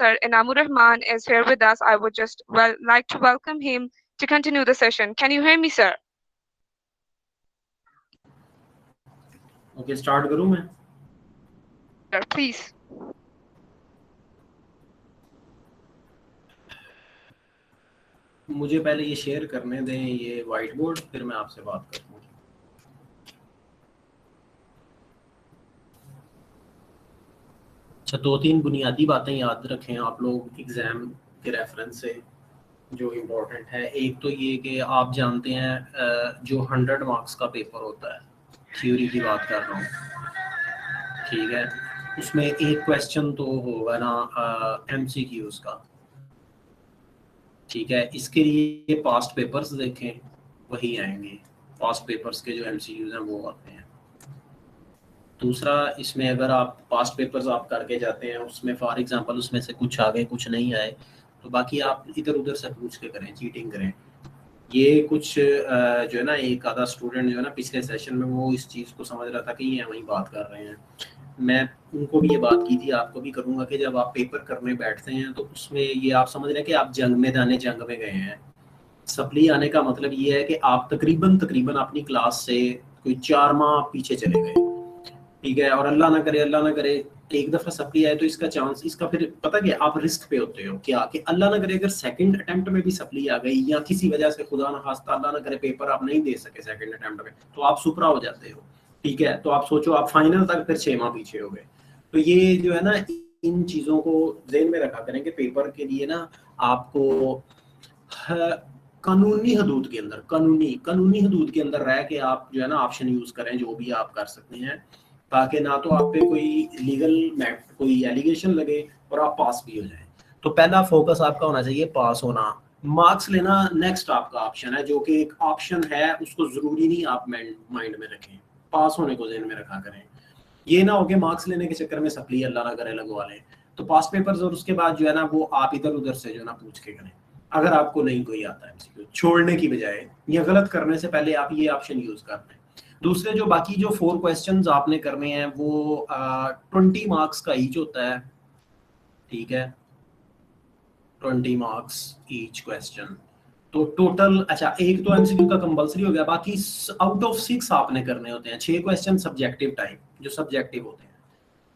Sir Inamur Rahman is here with us. I would just like to welcome him to continue the session. Can you hear me, sir? Okay, start करूँ मैं? Sir, please. मुझे पहले ये share करने दें ये white board, फिर मैं आपसे बात करता हूँ। अच्छा, 2-3 बुनियादी बातें याद रखें आप लोग एग्जाम के रेफरेंस से जो इम्पोर्टेंट है। एक तो ये कि आप जानते हैं जो 100 मार्क्स का पेपर होता है, थ्योरी की बात कर रहा हूँ, ठीक है, उसमें एक क्वेश्चन तो होगा ना MCQs का, ठीक है। इसके लिए पास्ट पेपर्स देखें, वही आएंगे पास्ट पेपर्स के जो MCQs हैं वो आते हैं। दूसरा, इसमें अगर आप पास्ट पेपर्स आप करके जाते हैं, उसमें फॉर एग्जांपल उसमें से कुछ आ गए कुछ नहीं आए, तो बाकी आप इधर उधर से पूछ के करें, चीटिंग करें। ये कुछ जो है ना, एक आधा स्टूडेंट जो है ना पिछले सेशन में वो इस चीज़ को समझ रहा था कि ये वही बात कर रहे हैं। मैं उनको भी ये बात की थी, आपको भी करूँगा कि जब आप पेपर करने बैठते हैं तो उसमें ये आप समझ रहे हैं कि आप जंग में गए हैं। सप्ली आने का मतलब ये है कि आप तकरीबन अपनी क्लास से कोई 4 माह पीछे चले गए, ठीक है। और अल्लाह ना करे एक दफ़ा सप्ली आए तो इसका चांस, इसका फिर पता क्या आप रिस्क पे होते हो क्या, कि अल्लाह ना करे अगर सेकंड अटेम्प्ट में भी सप्ली आ गई या किसी वजह से खुदा ना खास्ता अल्लाह ना करे पेपर आप नहीं दे सके सेकंड अटेम्प्ट में, तो आप सुपरा हो जाते हो, ठीक है। तो आप सोचो आप फाइनल तक फिर 6 माह पीछे हो गए। तो ये जो है ना, इन चीज़ों को ज़हन में रखा करें कि पेपर के लिए ना आपको कानूनी हदूद के अंदर कानूनी हदूद के अंदर रह के आप जो है ना ऑप्शन यूज़ करें, जो भी आप कर सकते हैं, ताकि ना तो आप पे कोई लीगल कोई एलिगेशन लगे और आप पास भी हो जाए। तो पहला फोकस आपका होना चाहिए पास होना। मार्क्स लेना नेक्स्ट आपका ऑप्शन है, जो कि एक ऑप्शन है, उसको ज़रूरी नहीं आप माइंड में रखें, पास होने को ज़हन में रखा करें। ये ना हो कि मार्क्स लेने के चक्कर में सप्ली अल्लाह ना करे लगवा लें। तो पास पेपर्स और उसके बाद जो है ना वो आप इधर उधर से जो है ना पूछ के करें, अगर आपको नहीं कोई आता है MCQ छोड़ने की बजाय या गलत करने से पहले आप ये ऑप्शन यूज़ कर लें। दूसरे जो बाकी जो 4 क्वेश्चंस आपने करने हैं वो 20 मार्क्स का ईच होता है, ठीक है, 20 मार्क्स ईच क्वेश्चन। तो टोटल, अच्छा एक तो MCQ का कंपलसरी हो गया, बाकी आउट ऑफ 6 आपने करने होते हैं। 6 क्वेश्चन सब्जेक्टिव टाइप, जो सब्जेक्टिव होते हैं,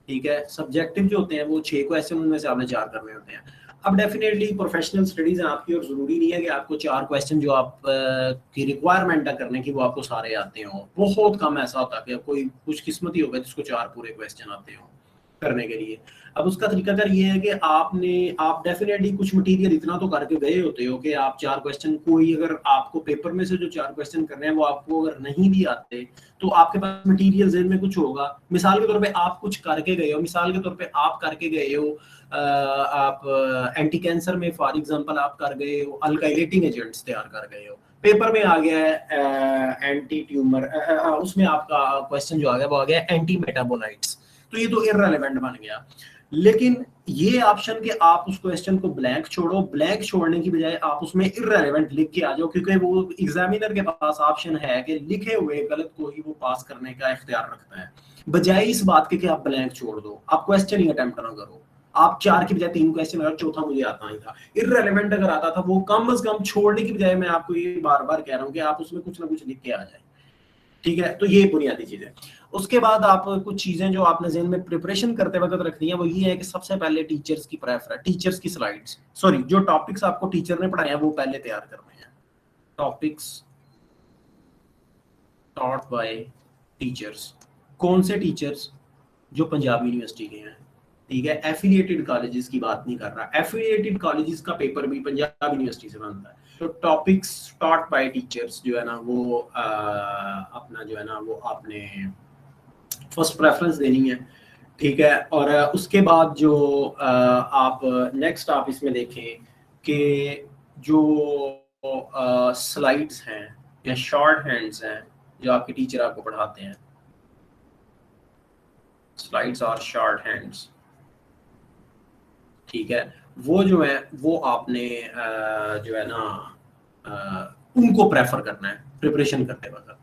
ठीक है। सब्जेक्टिव जो होते हैं वो 6 क्वेश्चन, उनमें से आपने 4 करने होते हैं। अब डेफिनेटली प्रोफेशनल स्टडीज हैं आपकी, और ज़रूरी नहीं है कि आपको 4 क्वेश्चन जो आप की रिक्वायरमेंट है करने की वो आपको सारे आते हों। बहुत कम ऐसा होता है कि कोई खुशकिस्मती होगा जिसको 4 पूरे क्वेश्चन आते हों करने के लिए। अब उसका तरीकाकार ये है कि आप डेफिनेटली कुछ मटेरियल इतना तो करके गए होते हो कि आप 4 क्वेश्चन, कोई अगर आपको पेपर में से जो 4 क्वेश्चन करने हैं वो आपको अगर नहीं भी आते तो आपके पास मटेरियल ज़हन में कुछ होगा। मिसाल के तौर पे आप कुछ करके गए हो, मिसाल के तौर पे आप करके गए हो आप एंटी कैंसर में फॉर एग्जांपल आप कर गए हो अल्काइलेटिंग एजेंट्स तैयार कर गए हो, पेपर में आ गया है एंटी ट्यूमर, उसमें आपका क्वेश्चन जो आ गया वो आ गया एंटी मेटाबोलाइट्स, तो ये तो इररिलेवेंट बन गया। लेकिन ये ऑप्शन के आप उस क्वेश्चन को ब्लैंक छोड़ो, ब्लैंक छोड़ने की बजाय आप उसमें इररिलेवेंट लिख के आ जाओ, क्योंकि वो एग्जामिनर के पास ऑप्शन है कि लिखे हुए गलत को ही वो पास करने का इख्तियार रखता है, बजाय इस बात के कि आप ब्लैंक छोड़ दो, आप क्वेश्चन ही अटेम्प्ट ना करो। आप 4 की बजाय 3 क्वेश्चन, अगर चौथा मुझे आता नहीं था, इररिलेवेंट अगर आता था, वो कम से कम छोड़ने की बजाय मैं आपको ये बार बार कह रहा हूँ कि आप उसमें कुछ ना कुछ लिख के आ जाए, ठीक है। तो ये बुनियादी चीज है। उसके बाद आप कुछ चीजें जो आपने ज़हन में प्रिपरेशन करते वक्त रखनी है वो ये है कि सबसे पहले टीचर्स की टीचर्स की स्लाइड्स, सॉरी जो टॉपिक्स आपको टीचर ने पढ़ाए हैं वो पहले तैयार करने हैं। टॉपिक्स टॉट बाय टीचर्स, कौन से टीचर्स, जो पंजाब यूनिवर्सिटी के हैं, ठीक है। एफिलिएटेड कॉलेजेस की बात नहीं कर रहा, एफिलिएटेड कॉलेजेस का पेपर भी पंजाब यूनिवर्सिटी से बनता है। तो टॉपिक्स टॉट बाय टीचर्स जो है ना वो अपना जो है ना वो आपने फर्स्ट प्रेफरेंस देनी है, ठीक है। और उसके बाद जो आप नेक्स्ट आप इसमें देखें कि जो स्लाइड्स हैं या शॉर्ट हैंड्स हैं जो आपके टीचर आपको पढ़ाते हैं, स्लाइड्स और शॉर्ट हैंड्स, ठीक है, वो जो है वो आपने जो है ना उनको प्रेफर करना है प्रिपरेशन करते वक्त।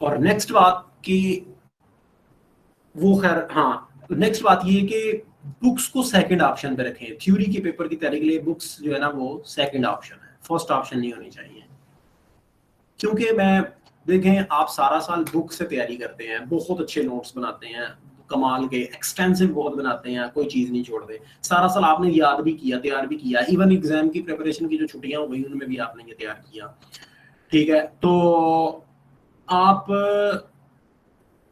और नेक्स्ट बात कि वो खैर हाँ, नेक्स्ट बात ये कि बुक्स को सेकंड ऑप्शन पे रखें। थ्योरी के पेपर की तैयारी के लिए बुक्स जो है ना वो सेकंड ऑप्शन है, फर्स्ट ऑप्शन नहीं होनी चाहिए। क्योंकि मैं देखें आप सारा साल बुक से तैयारी करते हैं, बहुत अच्छे नोट्स बनाते हैं, कमाल के एक्सटेंसिव बहुत बनाते हैं, कोई चीज़ नहीं छोड़ते, सारा साल आपने याद भी किया, तैयार भी किया, इवन एग्जाम की प्रिपरेशन की जो छुट्टियां हो गई उनमें भी आपने ये तैयार किया, ठीक है। तो आप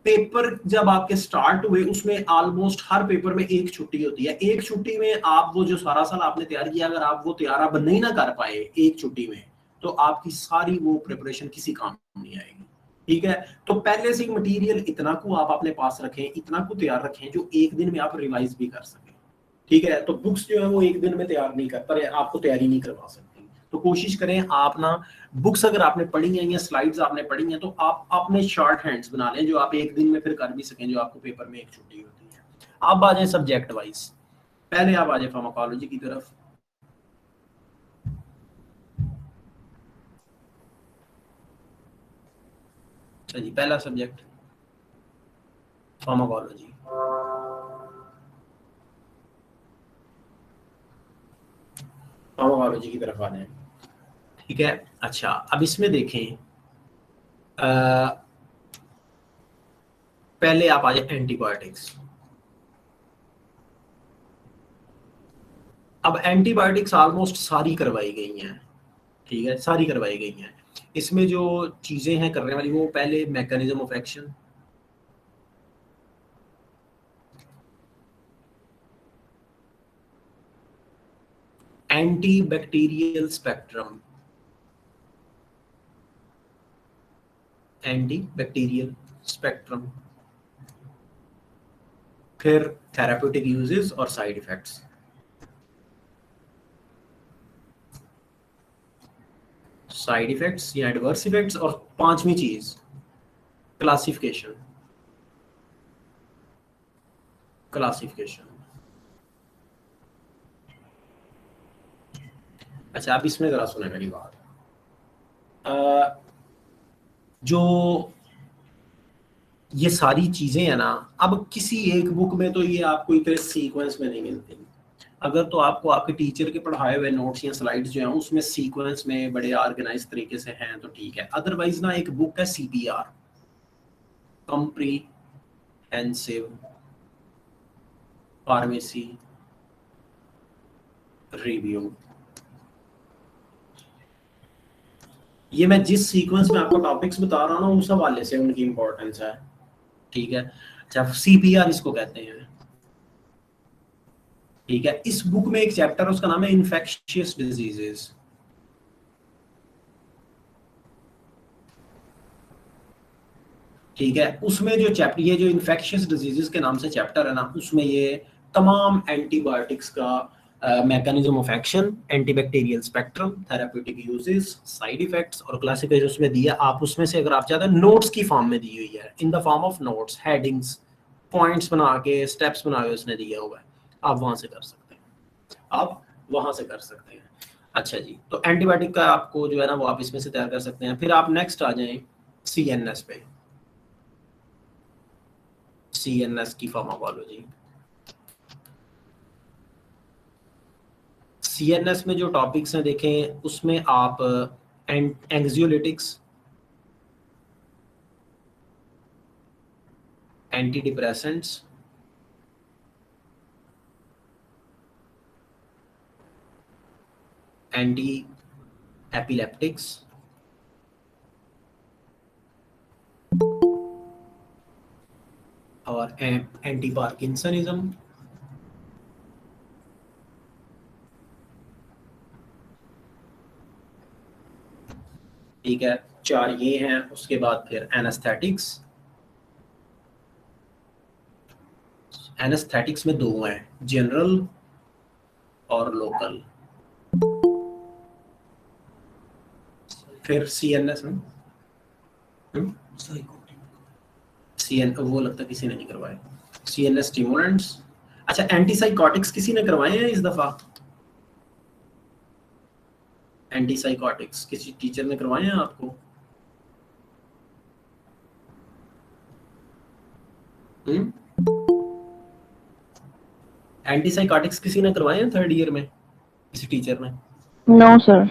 पेपर जब आपके स्टार्ट हुए उसमें ऑलमोस्ट हर पेपर में एक छुट्टी होती है, एक छुट्टी में आप वो जो सारा साल आपने तैयार किया अगर आप वो तैयार अब नहीं ना कर पाए एक छुट्टी में, तो आपकी सारी वो प्रिपरेशन किसी काम नहीं आएगी, ठीक है। तो पहले से मटेरियल इतना को आप अपने पास रखें, इतना को तैयार रखें जो एक दिन में आप रिवाइज भी कर सकें, ठीक है। तो बुक्स जो है वो एक दिन में तैयार नहीं कर पर आपको तैयारी नहीं करवा सकती। तो कोशिश करें आप ना बुक्स अगर आपने पढ़ी हैं या स्लाइड्स आपने पढ़ी हैं तो आप अपने शॉर्ट हैंड्स बना लें जो आप एक दिन में फिर कर भी सकें, जो आपको पेपर में एक छुट्टी होती है। आप आ जाए सब्जेक्ट वाइज, पहले आप आ जाए फार्माकोलॉजी की तरफ। अच्छा जी, पहला सब्जेक्ट फार्माकोलॉजी। फार्माकोलॉजी की तरफ आ जाए, ठीक है। अच्छा अब इसमें देखें पहले आप आ जाए एंटीबायोटिक्स। अब एंटीबायोटिक्स ऑलमोस्ट सारी करवाई गई हैं, ठीक है, सारी करवाई गई हैं। इसमें जो चीजें हैं करने वाली वो पहले mechanism of action, anti bacterial spectrum, anti bacterial spectrum, फिर थेराप्यूटिक यूजेस और साइड इफेक्ट्स, साइड इफेक्ट्स या एडवर्स इफेक्ट्स, और पांचवी चीज क्लासिफिकेशन, क्लासिफिकेशन। अच्छा अब इसमें जरा सुने मेरी बात, जो ये सारी चीजें हैं ना, अब किसी एक बुक में तो ये आपको इतने सीक्वेंस में नहीं मिलती। अगर तो आपको आपके टीचर के पढ़ाए हुए नोट्स या स्लाइड्स जो हैं उसमें सीक्वेंस में बड़े ऑर्गेनाइज तरीके से हैं तो ठीक है, अदरवाइज ना एक बुक है CPR, कॉम्प्रिहेंसिव फार्मेसी रिव्यू। ये मैं जिस सीक्वेंस में आपको टॉपिक्स बता रहा हूँ ना उस हवाले से उनकी इंपॉर्टेंस है, ठीक है। अच्छा CPR इसको कहते हैं, ठीक है। इस बुक में एक चैप्टर है उसका नाम है इन्फेक्शियस डिजीजेस, ठीक है। उसमें जो चैप्टर ये जो इन्फेक्शियस डिजीजेस के नाम से चैप्टर है ना उसमें ये तमाम एंटीबायोटिक्स का mechanism of action, antibacterial spectrum, therapeutic uses, side effects और क्लासिफिकेशन उसमें दिया। आप उसमें से अगर आप चाहते हैं नोट्स की फॉर्म में दी हुई है, in the form of notes, headings, points बना के स्टेप्स बना के उसने दिया हुआ है, आप वहां से कर सकते हैं, आप वहां से कर सकते हैं। अच्छा जी, तो एंटीबायोटिक का आपको जो है ना वो आप इसमें से तैयार कर सकते हैं। फिर आप नेक्स्ट आ जाएं CNS पे, CNS की फार्माकोलॉजी। CNS में जो टॉपिक्स हैं देखें उसमें आप एंग्जियोलिटिक्स, एंटी डिप्रेसेंट्स, एंटी एपिलेप्टिक्स, और एंटी पार्किंसनिज्म, ठीक है। चार ये हैं। उसके बाद फिर एनेस्थेटिक्स, एनेस्थेटिक्स में दो हैं, जनरल और लोकल। फिर CNS में वो लगता किसी ने नहीं करवाए, CNS स्टिमुलेंट्स। अच्छा एंटीसाइकोटिक्स किसी ने करवाए हैं इस दफा? एंटीसाइकोटिक्स किसी टीचर ने करवाए हैं आपको? एंटीसाइकोटिक्स किसी ने करवाए हैं 3rd ईयर में, किसी टीचर ने? No sir.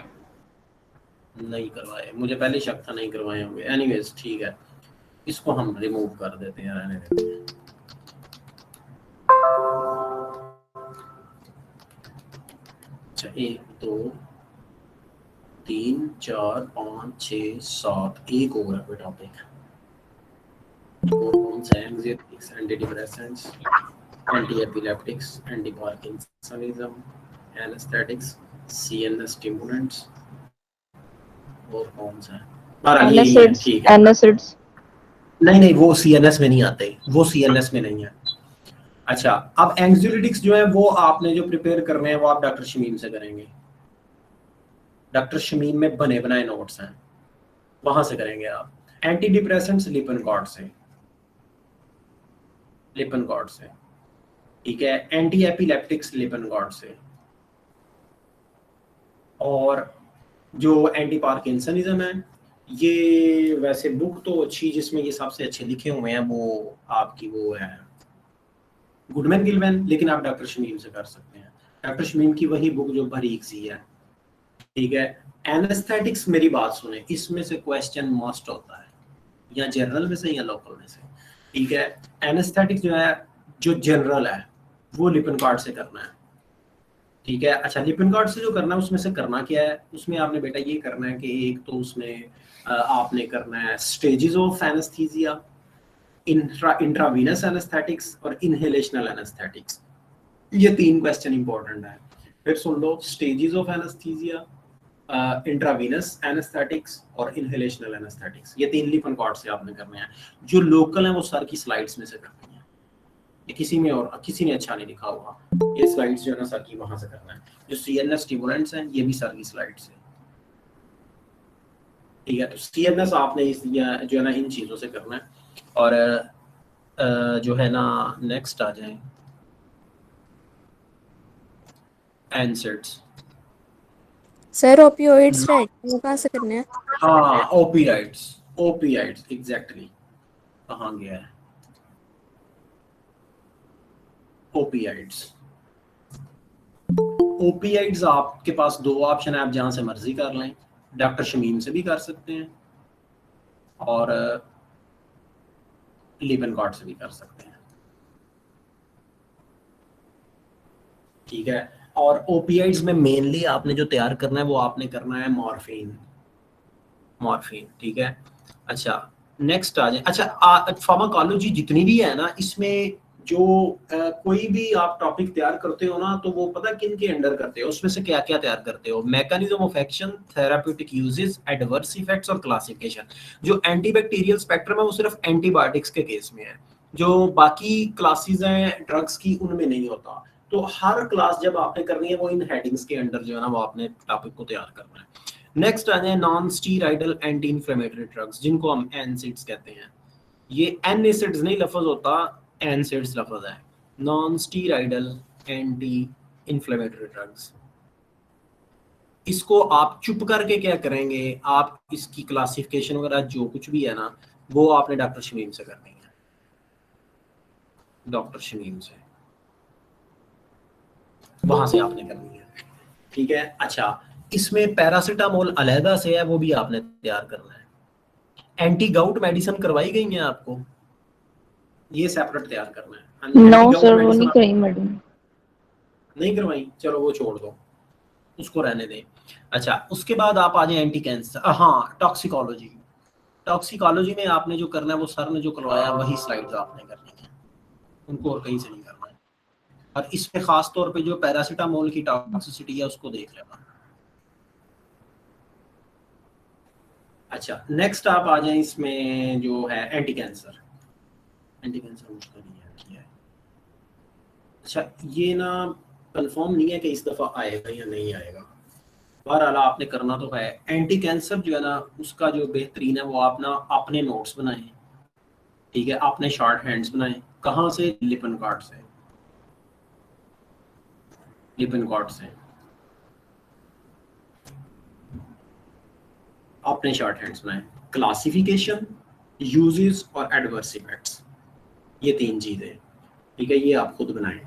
नहीं करवाए, मुझे पहले शक था नहीं करवाए होंगे। एनीवेज ठीक है, इसको हम रिमूव कर देते हैं, रहने देते हैं। अच्छा 1 2 3 4 5 6 7, एक और है कोई टॉपिक। और कौन सा है? Anxiolytics, anti depressants, anti epileptics, anti parkinsonism, anaesthetics, CNS stimulants, और कौन सा है? बहरहाल यही है, ठीक है। एनासिड्स। नहीं वो सीएनएस में नहीं आते, वो सीएनएस में नहीं है। अच्छा अब एंग्जाइटिक्स जो है वो आपने जो प्रिपेयर करने हैं वो आप डॉक्टर शमीम से करेंगे। डॉक्टर शमीम में बने बनाए नोट्स हैं, वहां से करेंगे आप। एंटी डिप्रेसेंट्स लिपनकॉर्ड से, लिपनकॉर्ड से, ठीक है। एंटी एपिलेप्टिक्स लिपनकॉर्ड से, और जो एंटी पार्किंसनिज्म है ये वैसे बुक तो अच्छी जिसमें ये सबसे अच्छे लिखे हुए हैं वो आपकी वो है गुडमैन गिलमैन, लेकिन आप डॉक्टर शमीम से कर सकते हैं। डॉक्टर शमीम की वही बुक जो बारीक सी है, ठीक है। एनेस्थेटिक्स, मेरी बात सुने, इसमें से क्वेश्चन मस्ट होता है, या जनरल में से या लोकल में से, ठीक है। एनेस्थेटिक्स जो है जो जनरल है वो लिपनकॉर्ड से करना है, ठीक है। अच्छा लिपनकॉर्ड से जो करना है उसमें से करना क्या है, उसमें आपने बेटा ये करना है कि एक तो उसमें आपने करना है stages of anaesthesia, intravenous anaesthetics और इनहेलेशनल एनेस्थेटिक्स। ये 3 क्वेश्चन इंपॉर्टेंट है, फिर सुन लो। Stages of anaesthesia, intravenous anaesthetics और इनहेलेशनल एनेस्थेटिक्स, ये 3 लिपनकॉर्ड से आपने करने हैं। जो लोकल है वो सर की स्लाइड्स में से करनी है, ये किसी में और किसी ने अच्छा नहीं लिखा हुआ, ये स्लाइड्स जो है ना सर की वहां से करना है। जो सीएनएस स्टिमुलेंट्स हैं ये भी सर की स्लाइड से, ठीक है। तो सीएनएस आपने इस जो है ना इन चीजों से करना है। और जो है ना नेक्स्ट आ जाए एनसेट्स। सर ओपियोइड्स राइट, वो कहाँ से करने हैं? हाँ ओपियाइड्स, ओपियाइड्स एग्जैक्टली, कहाँ गया है ओपियाइड्स। ओपियाइड्स आपके पास 2 ऑप्शन है, आप जहां से मर्जी कर लें। डॉक्टर शमीम से भी कर सकते हैं और लिपनकॉर्ड से भी कर सकते हैं, ठीक है। और ओपियाइड्स में मेनली आपने जो तैयार करना है वो आपने करना है मॉर्फिन, मॉर्फिन, ठीक है। अच्छा नेक्स्ट आ जाए। अच्छा फार्माकोलॉजी जितनी भी है ना इसमें जो कोई भी आप टॉपिक तैयार करते हो ना तो वो पता किन के अंडर करते हो, उसमें से क्या क्या तैयार करते हो? Mechanism of action, therapeutic uses, adverse effects और क्लासिफिकेशन। जो एंटीबैक्टीरियल स्पेक्ट्रम है वो सिर्फ एंटीबायोटिक्स के केस में है, जो बाकी क्लासेस हैं ड्रग्स की उनमें नहीं होता। तो हर क्लास जब आपने करनी है वो इन हेडिंग्स के अंडर जो है ना वो आपने टॉपिक को तैयार करना है। नेक्स्ट आ जाए non steroidal anti inflammatory drugs, जिनको हम एनसिड्स कहते हैं। ये एनएसिड्स नहीं लफ्ज होता, एनसिड्स लफ्ज है। Non steroidal anti inflammatory drugs, इसको आप चुप करके क्या करेंगे, आप इसकी क्लासिफिकेशन वगैरह जो कुछ भी है ना वो आपने डॉक्टर शमीम से करनी है, डॉक्टर शमीम से, वहां से आपने करनी है, ठीक है। अच्छा इसमें पैरासीटामोल अलहदा से है, वो भी आपने तैयार करना है। एंटी गाउट मेडिसिन करवाई गई है आपको, ये सेपरेट तैयार करना है। नो सर वो नहीं करी मैडम। नहीं करवाई, चलो वो छोड़ दो, उसको रहने दें। अच्छा उसके बाद आप आ जाए एंटी कैंसर। हाँ टॉक्सिकोलॉजी, टॉक्सिकोलॉजी में आपने जो करना है वो सर ने जो करवाया वही स्लाइड्स आपने करनी है, उनको और कहीं से नहीं करना है। और इसमें खास तौर पे जो पैरासीटामोल की टॉक्सिसिटी है उसको देख लेना। अच्छा नेक्स्ट आप आ जाए इसमें जो है एंटी कैंसर, एंटी कैंसर मुझको नहीं है किया है। अच्छा ये ना कंफर्म नहीं है कि इस दफ़ा आएगा या नहीं आएगा, बहरहाल आपने करना तो है। एंटी कैंसर जो है ना उसका जो बेहतरीन है वो आप ना अपने नोट्स बनाएं, ठीक है। आपने शॉर्ट हैंड्स बनाएं, कहाँ से? लिपनकॉर्ड से, लिपनकॉर्ड से आपने शॉर्ट हैंड्स बनाएं। क्लासिफिकेशन, यूजेस और एडवर्स इफेक्ट्स, ये 3 चीजें, ठीक है, ये आप खुद बनाएं।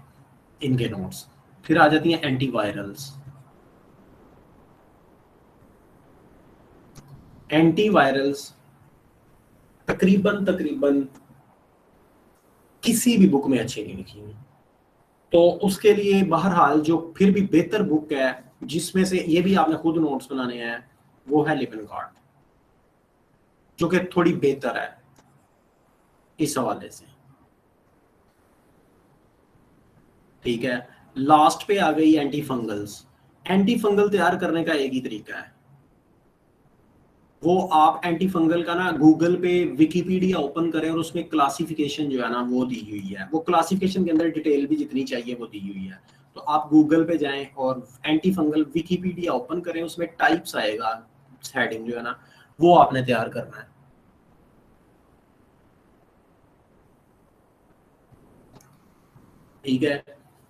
इनके नोट्स। फिर आ जाती हैं एंटीवायरल्स। एंटीवायरल्स तकरीबन किसी भी बुक में अच्छी नहीं लिखी हुई, तो उसके लिए बहरहाल जो फिर भी बेहतर बुक है, जिसमें से ये भी आपने खुद नोट्स बनाने हैं, वो है लिपिनकॉर्ड, जो कि थोड़ी बेहतर है इस हवाले से। ठीक है, लास्ट पे आ गई एंटी फंगल्स। एंटी फंगल तैयार करने का एक ही तरीका है, वो आप एंटी फंगल का ना गूगल पे विकिपीडिया ओपन करें और उसमें क्लासिफिकेशन जो है ना वो दी हुई है। वो क्लासिफिकेशन के अंदर डिटेल भी जितनी चाहिए वो दी हुई है। तो आप गूगल पे जाएं और एंटी फंगल विकिपीडिया ओपन करें, उसमें टाइप्स आएगा, हेडिंग जो है ना वो आपने तैयार करना है। ठीक है,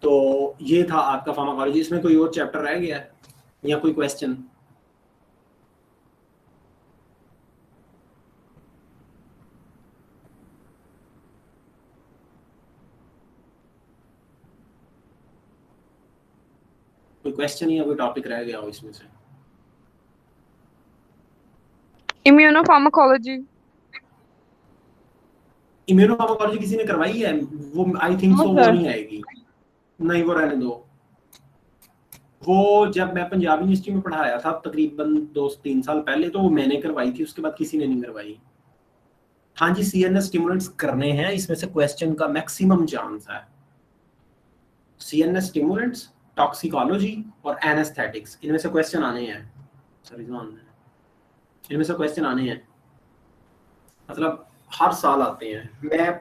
तो ये था आपका फार्माकोलॉजी। इसमें कोई और चैप्टर रह गया है या कोई क्वेश्चन? कोई क्वेश्चन या कोई टॉपिक रह गया हो इसमें से? इम्यूनोफार्माकोलॉजी। इम्यूनोफार्माकोलॉजी किसी ने करवाई है? वो आई थिंक सो वो नहीं आएगी। नहीं, वो रहने दो। वो जब मैं पंजाब यूनिवर्सिटी में पढ़ाया था तकरीबन 2-3 साल पहले, तो वो मैंने करवाई थी, उसके बाद किसी ने नहीं करवाई। हाँ जी, सीएनएस स्टिमुलेंट्स करने हैं, इसमें से क्वेश्चन का मैक्सिमम चांस है। सीएनएस स्टिमुलेंट्स, टॉक्सिकोलॉजी और एनेस्थेटिक्स, इनमें से क्वेश्चन आने हैं। इनमें से क्वेश्चन आने हैं, मतलब हर साल आते हैं। मैं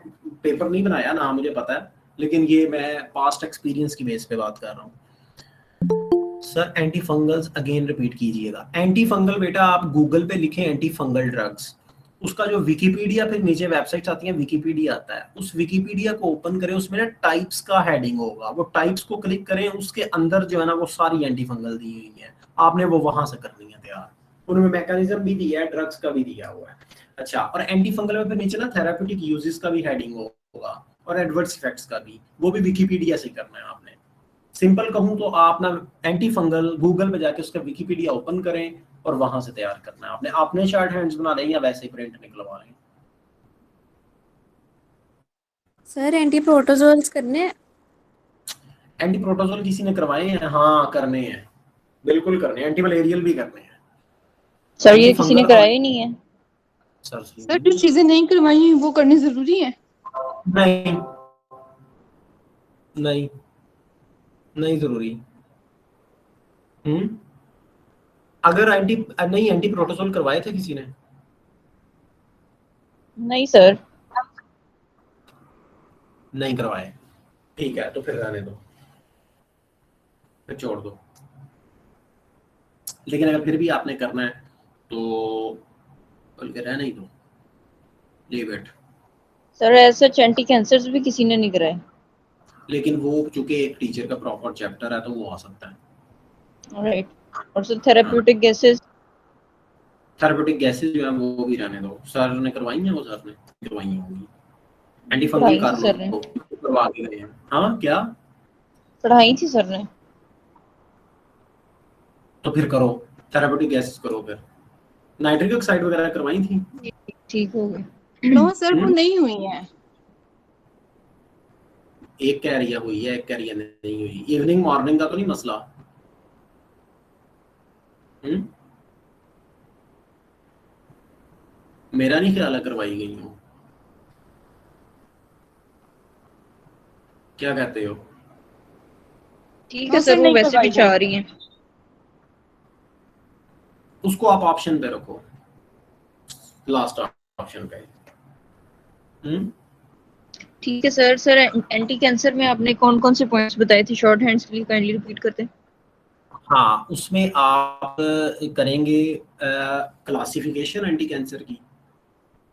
पेपर नहीं बनाया ना, मुझे पता है, लेकिन ये मैं पास्ट एक्सपीरियंस की बेस पे बात कर रहा हूँ। Sir anti fungals again repeat कीजिएगा। एंटी फंगल बेटा आप गूगल पे लिखें एंटी फंगल ड्रग्स, उसका जो विकिपीडिया, फिर नीचे वेबसाइट्स आती हैं, विकिपीडिया आता है, उस विकिपीडिया को ओपन करें, उसमें ना टाइप्स का हेडिंग होगा, वो टाइप्स को क्लिक करें, उसके अंदर जो है ना वो सारी एंटी फंगल दी हुई है, आपने वो वहां से करनी है तैयार। उनमें मैकेनिज्म भी दिया है, ड्रग्स का भी दिया हुआ है। अच्छा, और एंटी फंगल में फिर नीचे ना थेराप्यूटिक यूजेस का भी हेडिंग होगा और एडवर्स इफेक्ट्स का भी, वो भी विकिपीडिया से करना है आपने। सिंपल कहूं तो आप ना एंटी फंगल गूगल पे जाके उसका विकिपीडिया ओपन करें और वहां से तैयार करना है आपने। आपने शॉर्ट हैंड्स बना लें या वैसे ही प्रिंट निकलवा लें? सर एंटी प्रोटोजोल्स करने हैं? एंटी प्रोटोजोल किसी ने करवाए हैं? हाँ करने हैं, बिल्कुल करने हैं। एंटी मलेरियल भी करने हैं। सर ये किसी ने कराया ही नहीं है। सर जो चीजें नहीं करवाई वो करनी जरूरी है? नहीं नहीं नहीं जरूरी। अगर एंटी प्रोटोजोल करवाए थे किसी ने? नहीं सर। नहीं करवाए, ठीक है, तो फिर रहने दो, फिर छोड़ दो। लेकिन अगर फिर भी आपने करना है तो बोल के रहने ही दो, लीव इट। सर ऐसे एंटी कैंसर्स भी किसी ने नहीं कराए। लेकिन वो चूंकि एक टीचर का प्रॉपर चैप्टर है तो वो आ सकता है। राइट। और sir therapeutic gases? Therapeutic gases जो है वो भी रहने दो। सर ने करवाई है, वो सर ने करवाई होंगी। एंटी फंगल पढ़ाई थी कर सर ने। लो, करवा के गए हैं। हाँ क्या? पढ़ाई थी सर ने। तो फिर करो, थेराप्यूटिक गैसेस करो। फिर नाइट्रिक ऑक्साइड वगैरह करवाई थी? ठीक हो गए। नो सर वो नहीं हुई है। एक कह रही है हुई है, एक कह रही है नहीं हुई। इवनिंग मॉर्निंग का तो नहीं मसला? मेरा नहीं ख्याल है करवाई गई हो। क्या कहते हो? ठीक है सर, वो वैसे भी चाह रही हैं। उसको आप ऑप्शन पे रखो, लास्ट ऑप्शन पे। ठीक है सर। सर एंटी कैंसर में आपने कौन कौन से पॉइंट्स बताए थे शॉर्ट हैंड्स के लिए, काइंडली रिपीट करते हैं। हाँ, उसमें आप करेंगे क्लासिफिकेशन एंटी कैंसर की,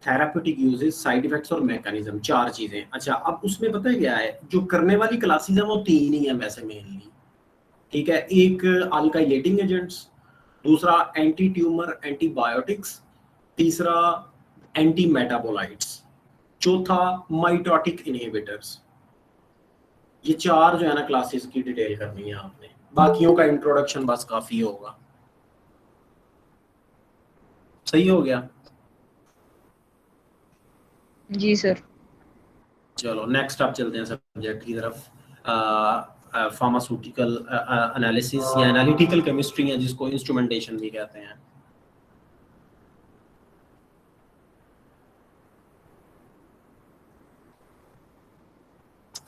थेराप्यूटिक यूजेस, साइड इफेक्ट्स और मैकेनिज्म, 4 चीजें। अच्छा, अब उसमें पता है क्या है, जो करने वाली क्लासेस है वो 3 ही है वैसे मेनली। ठीक है, एक अल्काइलेटिंग एजेंट्स, दूसरा एंटी ट्यूमर एंटीबायोटिक्स, तीसरा एंटी मेटाबोलाइट्स, चौथा माइटोटिक इनहिबिटर्स। ये 4 जो है ना क्लासेस की डिटेल करनी है आपने, बाकियों का इंट्रोडक्शन बस काफी होगा। सही हो गया? जी सर। चलो नेक्स्ट आप चलते हैं सब्जेक्ट की तरफ। फार्मास्यूटिकल एनालिसिस या एनालिटिकल केमिस्ट्री है जिसको इंस्ट्रूमेंटेशन भी कहते हैं।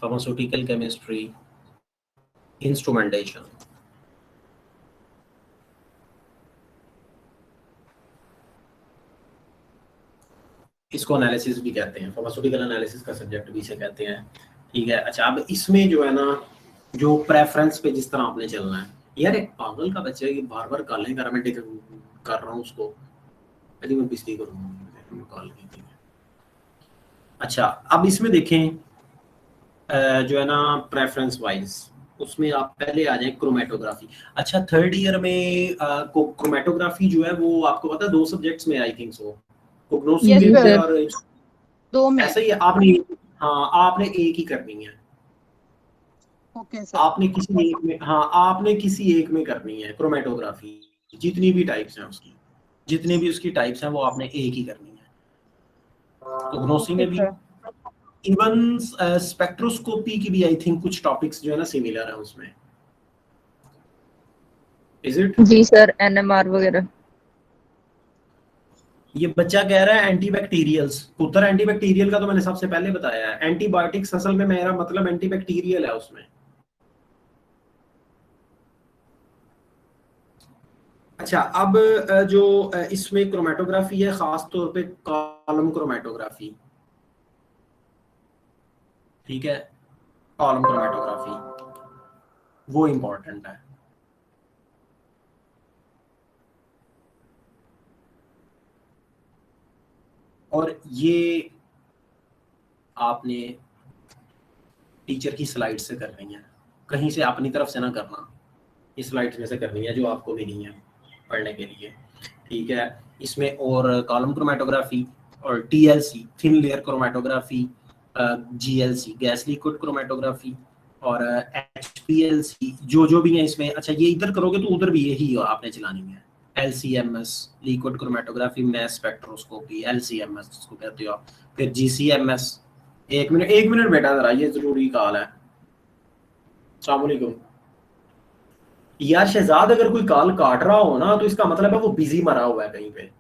फार्मास्यूटिकल केमिस्ट्री इंस्ट्रूमेंटेशन, इसको एनालिसिस भी कहते हैं, फार्मास्यूटिकल एनालिसिस का सब्जेक्ट भी इसे कहते हैं। ठीक है। अच्छा, अब इसमें जो है ना, जो प्रेफरेंस पे जिस तरह आपने चलना है, यार एक पागल का बच्चा है बार बार कॉलें कर रहा हूँ उसको, अभी मैं पिछली करूँगा कॉल की थी। अच्छा, अब इसमें देखें जो है ना प्रेफरेंस वाइज, उसमें आप पहले आ जाए क्रोमेटोग्राफी। अच्छा, थर्ड ईयर में क्रोमेटोग्राफी जो है वो आपको पता है 2 सब्जेक्ट्स में आई थिंक सो, कोग्नोसी Yes, में भी sir. और 2 में। ऐसा ही है। आपने, हाँ आपने एक ही करनी है, ओके सर। आपने किसी एक में, हाँ आपने किसी एक में करनी है क्रोमेटोग्राफी, जितनी भी टाइप्स हैं उसकी, जितनी भी उसकी टाइप्स हैं वो आपने एक ही करनी है। कोग्नोसी में भी, इवन स्पेक्ट्रोस्कोपी की भी आई थिंक कुछ टॉपिक्स जो है ना सिमिलर है उसमें। Is it? जी सर, NMR वगैरह। ये बच्चा कह रहा है एंटीबैक्टीरियल्स, पुत्र एंटीबैक्टीरियल का तो मैंने सबसे पहले बताया है। एंटीबायोटिक्स असल में मेरा मतलब एंटीबैक्टीरियल है उसमें। अच्छा, अब जो इसमें क्रोमेटोग्राफी है खास तौर पे कॉलम क्रोमेटोग्राफी, ठीक है, कॉलम क्रोमेटोग्राफी वो इंपॉर्टेंट है। और ये आपने टीचर की स्लाइड से कर रही है, कहीं से अपनी तरफ से ना करना, इस स्लाइड्स में से करनी है जो आपको मिली है पढ़ने के लिए। ठीक है। इसमें और कॉलम क्रोमेटोग्राफी और TLC thin layer chromatography, GLC gas liquid chromatography और HPLC जो भी है इसमें। अच्छा, ये इधर करोगे तो उधर भी यही आपने चलानी है। LCMS liquid chromatography, mass spectroscopy, LCMS जिसको कहते हो आप, फिर GCMS। एक मिनट बेटा जरा, ये जरूरी कॉल है। अस्सलाम वालेकुम यार शहजाद, अगर कोई कॉल काट रहा हो ना तो इसका मतलब है वो बिजी मरा हुआ है कहीं पे।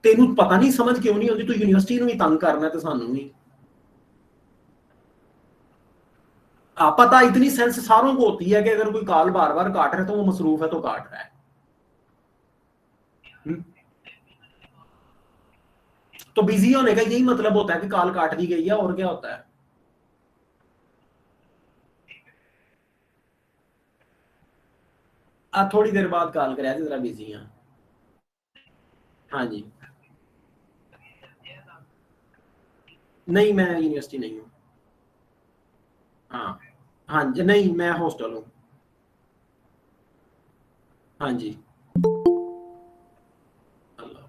तेनू पता नहीं समझ क्यों नहीं होती, तो यूनिवर्सिटी भी तंग करना है तो सानू भी पता, इतनी सेंस सारों को होती है कि अगर कोई कॉल बार बार काट रहा है तो वो मसरूफ है तो काट रहा है। तो बिजी होने का यही मतलब होता है कि कॉल काट दी गई है, और क्या होता है। थोड़ी देर बाद कॉल करें, जरा बिजी हैं। हाँ जी, नहीं मैं यूनिवर्सिटी नहीं हूँ। हाँ हाँ जी, नहीं मैं हॉस्टल हूँ। हाँ जी, अल्लाह,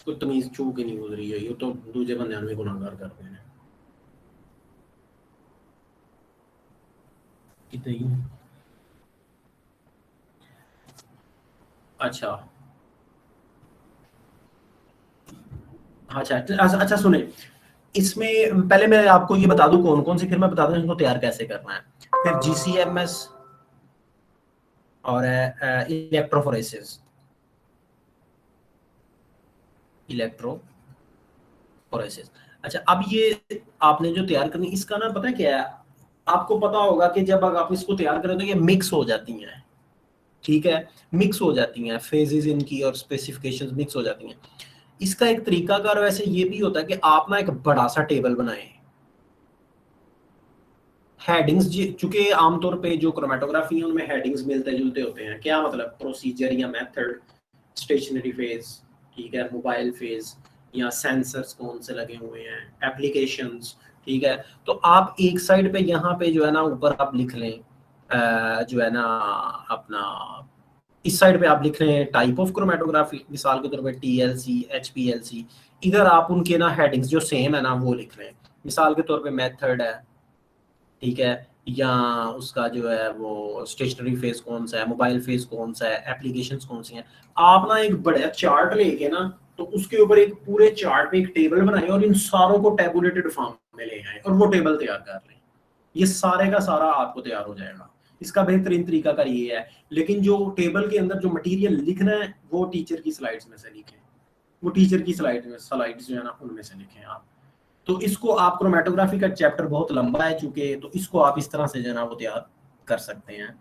कोई तमीज छू के नहीं गुजरी है, ये तो दूजे बंदे में गुनाहगार करते हैं। कितनी अच्छा अच्छा अच्छा सुने, इसमें पहले मैं आपको ये बता दूं कौन कौन सी, फिर मैं बता दूं इनको तैयार कैसे करना है। फिर GCMS और इलेक्ट्रोफोरेसिस, इलेक्ट्रोफोरेसिस। अच्छा, अब ये आपने जो तैयार करनी, इसका ना पता है क्या है, आपको पता होगा कि जब आप इसको तैयार करें तो ये मिक्स हो जाती हैं। ठीक है, मिक्स हो जाती हैं, फेजेस इनकी और स्पेसिफिकेशंस मिक्स हो जाती हैं। इसका एक तरीकाकार वैसे ये भी होता है कि आप ना एक बड़ा सा टेबल बनाएं, हेडिंग्स, चूंकि आमतौर पे जो क्रोमेटोग्राफी है उनमें हेडिंग्स मिलते जुलते होते हैं। क्या मतलब, प्रोसीजर या मेथड, स्टेशनरी फेज, ठीक है, मोबाइल फेज, या सेंसर्स कौन से लगे हुए हैं, एप्लीकेशंस। ठीक है, तो आप एक साइड पे यहाँ पे जो है ना ऊपर आप लिख लें जो है ना अपना, इस साइड पे आप लिख रहे हैं टाइप ऑफ क्रोमेटोग्राफी, मिसाल के तौर पे TLC, HPLC। इधर आप उनके ना हेडिंग्स जो सेम है ना वो लिख लें। मिसाल के तौर पे मेथड है, ठीक है, या उसका जो है वो स्टेशनरी फेस कौन सा है, मोबाइल फेस कौन सा है, एप्लीकेशंस कौन सी हैं। आप ना एक बड़ा चार्ट लेके ना तो उसके ऊपर एक पूरे चार्ट पे एक टेबल बनाएं और इन सारों को टेबुलेटेड फॉर्म में ले आए और वो टेबल तैयार कर लें। ये सारे का सारा आपको तैयार हो जाएगा। इसका बेहतरीन तरीका का ये है, लेकिन जो टेबल के अंदर जो मटेरियल लिखना है वो टीचर की स्लाइड्स में से लिखें, वो टीचर की स्लाइड्स जो है ना उनमें से लिखें आप। तो इसको आप क्रोमेटोग्राफी का चैप्टर बहुत लंबा है चूंकि, तो इसको आप इस तरह से जो है ना वो तैयार कर सकते हैं।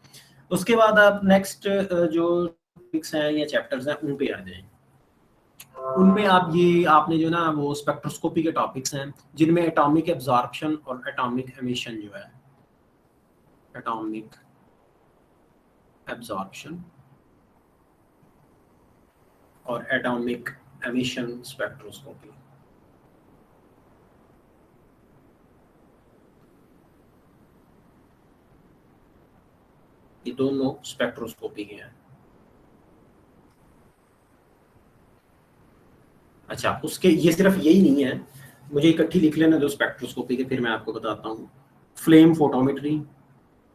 उसके बाद आप नेक्स्ट जो टॉपिक्स हैं या चैप्टर्स हैं उन पे आ जाएं। उनमें आप ये आपने जो ना वो स्पेक्ट्रोस्कोपी के टॉपिक्स हैं जिनमें एटॉमिक एब्जॉर्प्शन और एटॉमिक एमिशन जो है, एटॉमिक एब्जॉर्प्शन और एटॉमिक एमिशन स्पेक्ट्रोस्कोपी, ये दोनों स्पेक्ट्रोस्कोपी के हैं। अच्छा, उसके ये सिर्फ यही नहीं है, मुझे इकट्ठी लिख लेना दो स्पेक्ट्रोस्कोपी के, फिर मैं आपको बताता हूँ। फ्लेम फोटोमेट्री,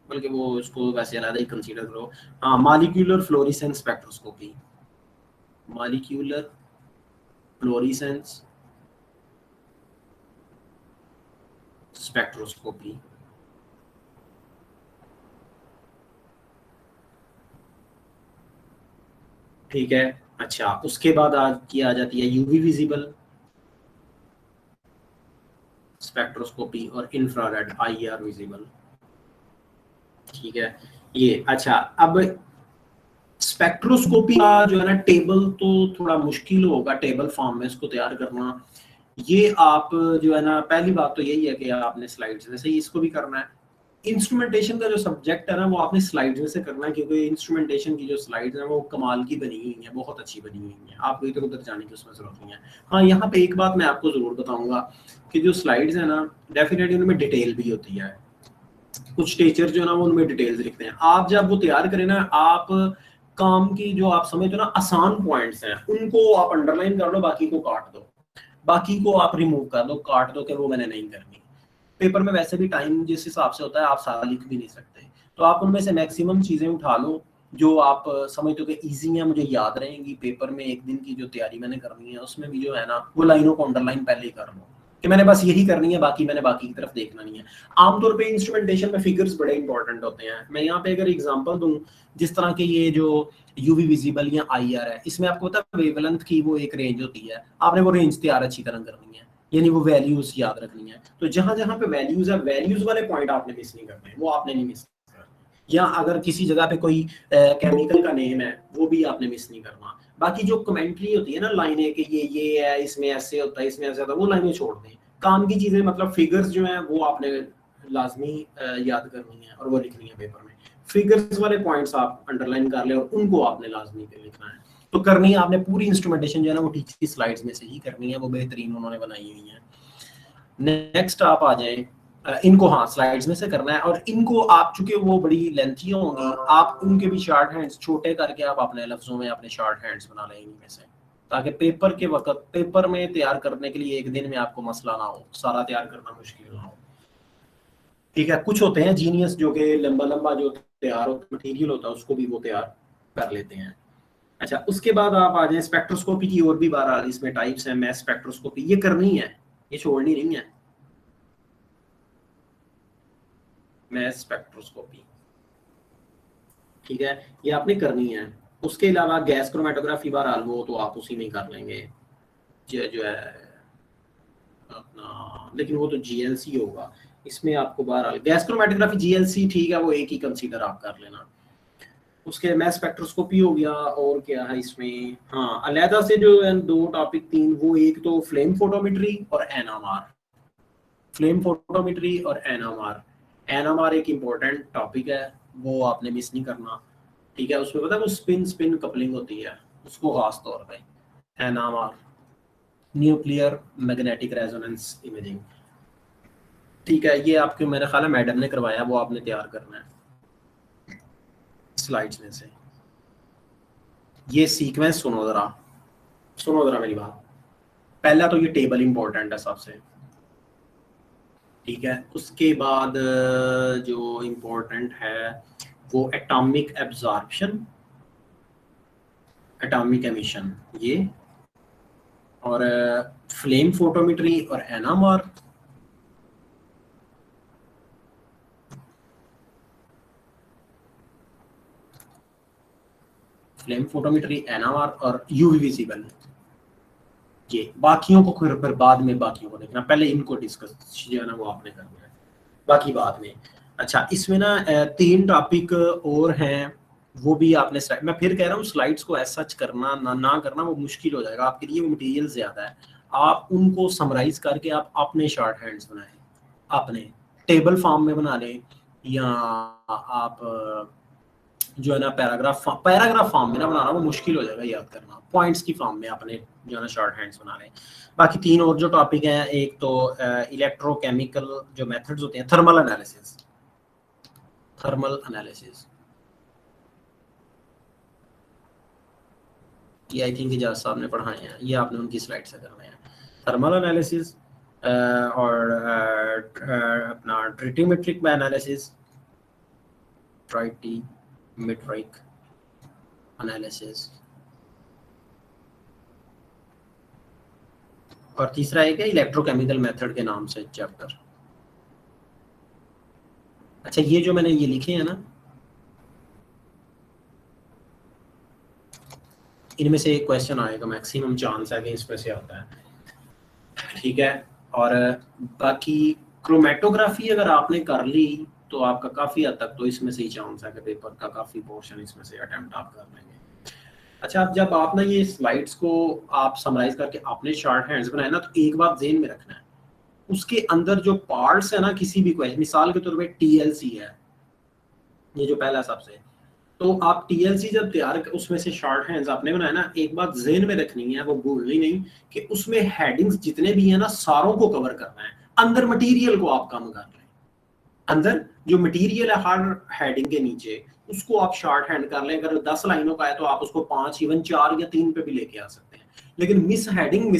बल्कि वो इसको वैसे अलग ही कंसीडर करो। हाँ, molecular fluorescence spectroscopy, molecular fluorescence spectroscopy, ठीक है। अच्छा, उसके बाद आज की आ जाती है यूवी विजिबल स्पेक्ट्रोस्कोपी और इंफ्रारेड आईआर विजिबल, ठीक है ये। अच्छा, अब स्पेक्ट्रोस्कोपी का जो है ना टेबल तो थोड़ा मुश्किल होगा टेबल फॉर्म में इसको तैयार करना। ये आप जो है ना, पहली बात तो यही है कि आपने स्लाइड्स में से ही इसको भी करना है। इंस्ट्रूमेंटेशन का जो सब्जेक्ट है ना वो आपने स्लाइड्स में से करना है, क्योंकि इंस्ट्रूमेंटेशन की जो स्लाइड्स हैं वो कमाल की बनी हुई हैं, बहुत अच्छी बनी हुई हैं, आपको इधर उधर जाने की उसमें जरूरत नहीं है। हाँ, यहाँ पे एक बात मैं आपको जरूर बताऊंगा कि जो स्लाइड्स है ना डेफिनेटली उनमें डिटेल भी होती है। कुछ टीचर जो है ना वो उनमें डिटेल्स लिखते हैं। आप जब वो तैयार करें ना, आप काम की जो आप समझते हो ना आसान पॉइंट्स हैं उनको आप अंडरलाइन कर लो, बाकी को काट दो, बाकी को आप रिमूव कर दो, काट दो कि वो मैंने नहीं करनी। पेपर में वैसे भी टाइम जिस हिसाब से होता है आप सारा लिख भी नहीं सकते, तो आप उनमें से मैक्सिमम चीजें उठा लो जो आप समझते हो कि इजी है, मुझे याद रहेंगी। पेपर में एक दिन की जो तैयारी मैंने करनी है उसमें भी जो है ना वो लाइनों को अंडरलाइन पहले ही कर लो कि मैंने बस यही करनी है, बाकी मैंने बाकी की तरफ देखना नहीं है। आमतौर पे इंस्ट्रूमेंटेशन में फिगर्स बड़े इंपॉर्टेंट होते हैं। मैं यहाँ पे अगर एग्जांपल दूं, जिस तरह के ये जो यूवी विजिबल या आईआर है, इसमें आपको पता है वेवलेंथ की वो एक रेंज होती है, आपने वो रेंज तैयार अच्छी तरह करनी है, यानी वो वैल्यूज याद रखनी है। तो जहां जहां पे वैल्यूज है, वैल्यूज वाले पॉइंट आपने मिस नहीं करने, वो आपने नहीं मिस करना। या अगर किसी जगह पे कोई केमिकल का नेम है वो भी आपने मिस नहीं करना। बाकी जो कमेंट्री होती है ना लाइनें कि ये है, इसमें ऐसे होता है, इसमें ऐसे होता है, वो लाइनें छोड़ दें। काम की चीजें मतलब फिगर्स जो हैं वो आपने लाजमी याद करनी है और वो लिखनी है पेपर में। फिगर्स वाले पॉइंट्स आप अंडरलाइन कर ले और उनको आपने लाजमी पे लिखना है। तो करनी है आपने पूरी इंस्ट्रूमेंटेशन जो है ना वो टीचर की स्लाइड्स में से ही करनी है, वो बेहतरीन उन्होंने बनाई हुई है। नेक्स्ट आप आ जाएं, इनको हाँ स्लाइड्स में से करना है, और इनको आप चूंकि वो बड़ी लेंथी होंगी, आप उनके भी शॉर्ट हैंड्स छोटे करके आप अपने लफ्जों में अपने शॉर्ट हैंड्स बना लें इनमें से, ताकि पेपर के वक्त पेपर में तैयार करने के लिए एक दिन में आपको मसला ना हो, सारा तैयार करना मुश्किल ना हो। ठीक है, कुछ होते हैं जीनियस जो कि लंबा लंबा जो तैयार मटीरियल होता है उसको भी वो तैयार कर लेते हैं। अच्छा, उसके बाद आप आ जाए स्पेक्ट्रोस्कोपी की और भी बार इसमें टाइप्स हैं। मैस स्पेक्ट्रोस्कोपी ये करनी है, ये छोड़नी नहीं है। मैस स्पेक्ट्रोस्कोपी, ठीक है, ये आपने करनी है। उसके अलावा गैस क्रोमेटोग्राफी बहरहाल वो तो आप उसी में कर लेंगे जो है अपना, लेकिन वो तो जीएलसी होगा। इसमें आपको बहरहाल गैस क्रोमेटोग्राफी जीएलसी ठीक है, वो एक ही कंसीडर आप कर लेना। उसके मैस स्पेक्ट्रोस्कोपी हो गया, और क्या है इसमें, हाँ अलहदा से जो है दो टॉपिक तीन, वो एक तो फ्लेम फोटोमेट्री और एनएमआर। फ्लेम फोटोमेट्री और एनएमआर, एनएमआर एक इम्पोर्टेंट टॉपिक है, वो आपने मिस नहीं करना। ठीक है, उसमें पता है वो स्पिन स्पिन कपलिंग होती है, उसको खास तौर पे NMR, nuclear magnetic resonance imaging. ठीक है, ये आपके मेरे ख्याल है मैडम ने करवाया, वो आपने तैयार करना है स्लाइड्स में से। ये सीक्वेंस सुनो जरा मेरी बात। पहला तो ये टेबल इंपॉर्टेंट है सबसे, ठीक है। उसके बाद जो इम्पोर्टेंट है वो एटॉमिक एब्जॉर्प्शन, एटॉमिक एमिशन ये, और फ्लेम फोटोमेट्री और एनामॉर। फ्लेम फोटोमेट्री, एनामॉर और यूवी विजिबल। ये बाकियों को फिर बाद में बाकियों को देखना, पहले इनको डिस्कस जो है ना वो आपने करना है, बाकी बाद में। अच्छा, इसमें ना 3 टॉपिक और हैं, वो भी आपने मैं फिर कह रहा हूँ स्लाइड्स को ऐसा सच करना ना करना वो मुश्किल हो जाएगा आपके लिए, वो मटेरियल ज़्यादा है। आप उनको समराइज करके आप अपने शॉर्ट हैंड्स बनाएं, अपने टेबल फॉर्म में बना लें, या आप जो है ना पैराग्राफ फॉर्म में ना बनाना वो मुश्किल हो जाएगा याद करना, पॉइंट्स की फॉर्म में अपने जो है ना शॉर्ट हैंड्स बना लें। बाकी 3 और जो टॉपिक हैं, एक तो इलेक्ट्रोकेमिकल जो मेथड्स होते हैं, थर्मल एनालिसिस, ये आई थिंक इजाज़ साहब ने पढ़ाए हैं, ये आपने उनकी स्लाइड से करना है। थर्मल एनालिसिस और अपना ट्रिटिमेट्रिक एनालिसिस, ट्राइटीमेट्रिक एनालिसिस, और तीसरा एक है इलेक्ट्रोकेमिकल मेथड के नाम से चैप्टर। अच्छा, ये जो मैंने ये लिखे हैं ना, इनमें से एक क्वेश्चन आएगा, मैक्सिमम चांस है कि इसमें से आता है, ठीक है। और बाकी क्रोमेटोग्राफी अगर आपने कर ली तो आपका काफ़ी हद तक तो इसमें से ही चांस है कि पेपर का काफ़ी पोर्शन इसमें से अटेम्प्ट आप कर लेंगे। अच्छा, अब जब आप ना ये स्लाइड्स को आप समराइज करके अपने शॉर्ट हैंड्स बनाए ना, तो एक बात ज़हन में रखना है, उसके अंदर जो पार्ट्स है ना किसी भी क्वेश्चन, मिसाल के तौर पे TLC है ये जो पहला सबसे, तो आप TLC जब तैयार उसमें से शॉर्ट हैंड्स आपने बनाया ना, एक बात ज़हन में रखनी है, वो भूलनी नहीं कि उसमें हेडिंग्स जितने भी हैं ना सारों को कवर करना है, अंदर मटेरियल को आप कम कर लें, अंदर जो मटेरियल है हर हेडिंग के नीचे उसको आप शॉर्ट हैंड कर लें। अगर 10 लाइनों का है तो आप उसको 5, इवन 4 या 3 पे भी लेके आ सकते हैं, लेकिन मिस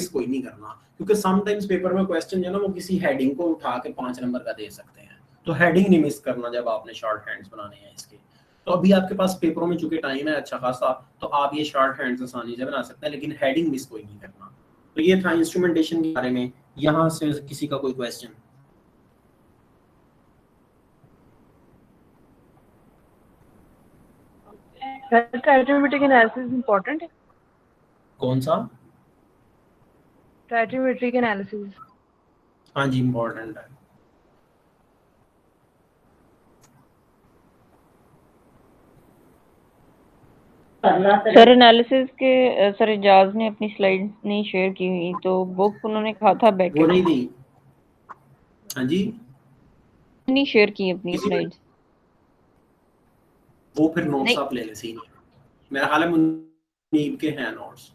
कोई नहीं करना, क्योंकि समटाइम्स पेपर में क्वेश्चन जो है ना वो किसी हेडिंग को उठा के 5 नंबर का दे सकते हैं, तो हेडिंग नहीं मिस करना जब आपने शॉर्ट हैंड्स बनाने हैं इसके। तो अभी आपके पास पेपरों में चूंकि टाइम है अच्छा खासा, तो आप ये शॉर्ट हैंड्स आसानी से बना सकते हैं, लेकिन हेडिंग मिस कोई नहीं करना। तो ये था इंस्ट्रूमेंटेशन के बारे में। यहाँ से किसी का कोई क्वेश्चन? ट्राइटेमेट्रिक एनालिसिस इंपॉर्टेंट है? कौन सा? ट्राइटेमेट्रिक एनालिसिस। हाँ जी, इम्पोर्टेंट है। सर एनालिसिस के सर एजाज ने अपनी स्लाइड्स नहीं शेयर की हुई, तो बुक उन्होंने कहा था बैक वो नहीं दी। हाँ जी, नहीं शेयर की अपनी स्लाइड्स। वो फिर नोट्स आप ले लें, सी मेरा ख्याल है मुनीब के हैं नोट्स।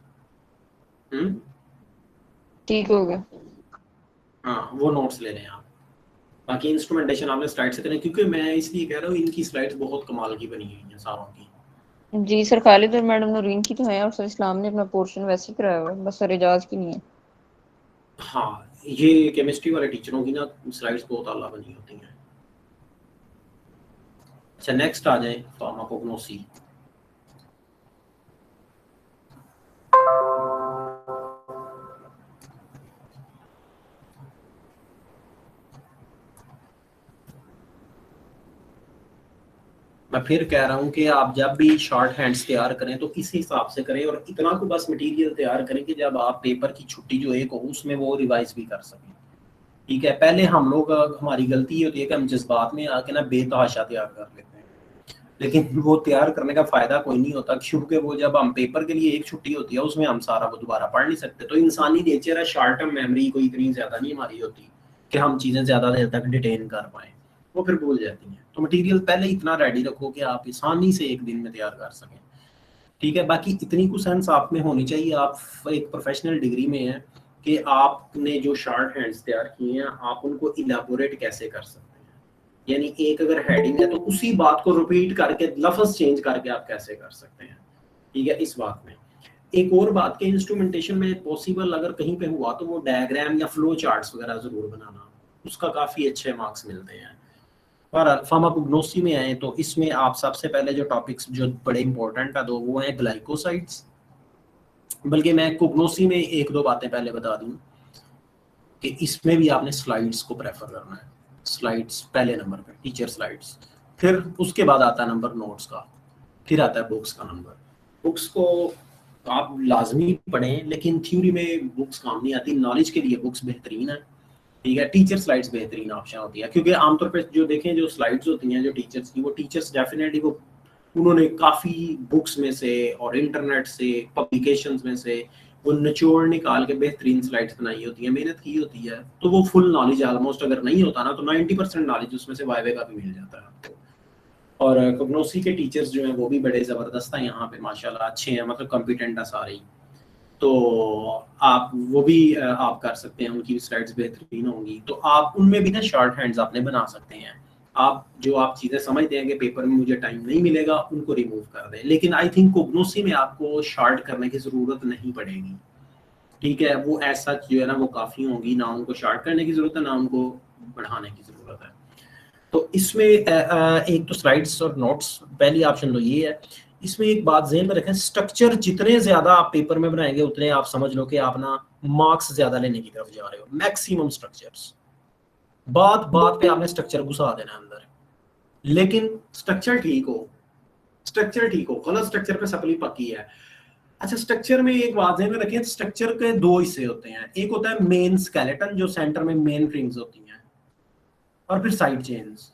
ठीक हो गया। हाँ, वो नोट्स ले लें आप। बाकी इंस्ट्रूमेंटेशन आपने स्लाइड से करें, क्योंकि मैं इसलिए कह रहा हूँ इनकी स्लाइड्स बहुत कमाल की बनी हुई हैं सारों की। जी सर, खालिद और मैडम नूरीन की तो है, और सर इस्लाम ने अपना पोर्शन वैसे ही कराया हुआ है, बस सर एजाज की नहीं है। हाँ, ये केमिस्ट्री वाले टीचरों की ना स्लाइड्स बहुत आला बनी होती हैं। अच्छा, नेक्स्ट आ जाए फार्माकोग्नोसी। मैं फिर कह रहा हूँ कि आप जब भी शॉर्ट हैंड्स तैयार करें तो इस हिसाब से करें, और इतना को बस मटेरियल तैयार करें कि जब आप पेपर की छुट्टी जो एक हो उसमें वो रिवाइज भी कर सकें, ठीक है। पहले हम लोग, हमारी गलती ये होती है कि हम जज्बात में आके ना बेतहाशा तैयार कर लेते हैं, लेकिन वो तैयार करने का फायदा कोई नहीं होता, क्योंकि वो जब हम पेपर के लिए एक छुट्टी होती है उसमें हम सारा वो दोबारा पढ़ नहीं सकते। तो इंसानी नेचर है, शॉर्ट टर्म मेमोरी कोई इतनी ज्यादा नहीं हमारी होती कि हम चीजें ज्यादा देर तक डिटेन कर पाए, वो फिर भूल जाती हैं। तो मटेरियल पहले इतना रेडी रखो कि आप आसानी से एक दिन में तैयार कर सकें, ठीक है। बाकी इतनी कुछ सेंस आप में होनी चाहिए, आप एक प्रोफेशनल डिग्री में हैं कि आपने जो शॉर्ट हैंड्स तैयार किए हैं आप उनको इलाबोरेट कैसे कर सकते हैं, यानी एक अगर हेडिंग है तो उसी बात को रिपीट करके लफ्ज चेंज करके आप कैसे कर सकते हैं, ठीक है। इस बात में एक और बात के इंस्ट्रूमेंटेशन में पॉसिबल अगर कहीं पे हुआ तो वो डायग्राम या फ्लो चार्ट्स वगैरह जरूर बनाना, उसका काफी अच्छे मार्क्स मिलते हैं। पर फार्माकोग्नोसी में आए तो इसमें आप सबसे पहले जो टॉपिक्स जो बड़े इंपॉर्टेंट है, दो वो हैं ग्लाइकोसाइड्स। बल्कि मैं कोग्नोसी में एक दो बातें पहले बता दूं कि इसमें भी आपने स्लाइड्स को प्रेफर करना है। स्लाइड्स पहले नंबर पे, टीचर स्लाइड्स, फिर उसके बाद आता है नंबर नोट्स का, फिर आता है बुक्स का नंबर। बुक्स को आप लाजमी पढ़ें, लेकिन थ्योरी में बुक्स काम नहीं आती, नॉलेज के लिए बुक्स बेहतरीन है, ठीक है। टीचर स्लाइड्स बेहतरीन ऑप्शन होती है, क्योंकि आमतौर पे जो देखें जो स्लाइड्स होती हैं जो टीचर्स की, वो टीचर्स डेफिनेटली वो उन्होंने काफ़ी बुक्स में से और इंटरनेट से पब्लिकेशंस में से वो निचोड़ निकाल के बेहतरीन स्लाइड्स बनाई होती है, मेहनत की होती है, तो वो फुल नॉलेज ऑलमोस्ट अगर नहीं होता ना तो 90% नॉलेज उसमें से वाइवे का भी मिल जाता है आपको। और कोग्नोसी के टीचर्स जो हैं वो भी बड़े ज़बरदस्त हैं यहाँ पे, माशाल्लाह अच्छे हैं, मतलब कॉम्पिटेंट है सारे, तो आप वो भी आप कर सकते हैं, उनकी भी स्लाइड्स बेहतरीन होंगी। तो आप उनमें भी ना शॉर्ट हैंड्स आपने बना सकते हैं। आप जो आप चीज़ें समझते हैं कि पेपर में मुझे टाइम नहीं मिलेगा, उनको रिमूव कर दें। लेकिन आई थिंक कोग्नोसी में आपको शॉर्ट करने की ज़रूरत नहीं पड़ेगी, ठीक है। वो ऐसा जो है ना वो काफ़ी होंगी, ना उनको शॉर्ट करने की ज़रूरत है ना उनको बढ़ाने की ज़रूरत है। तो इसमें एक तो स्लाइड्स और नोट्स पहली ऑप्शन तो ये है। इसमें एक बात ज़हन में रखें, स्ट्रक्चर जितने ज़्यादा आप पेपर में बनाएंगे उतने आप समझ लो कि आप ना मार्क्स ज़्यादा लेने की तरफ जा रहे हो। मैक्सिमम स्ट्रक्चर्स, बात बात पे आपने स्ट्रक्चर घुसा देना अंदर, लेकिन स्ट्रक्चर ठीक हो, स्ट्रक्चर ठीक हो, गलत स्ट्रक्चर पे सपली पक्की है। अच्छा, स्ट्रक्चर में एक बात ध्यान में रखें, स्ट्रक्चर के दो हिस्से होते हैं, एक होता है मेन स्केलेटन जो सेंटर में मेन रिंग्स होती हैं, और फिर साइड चेन्स,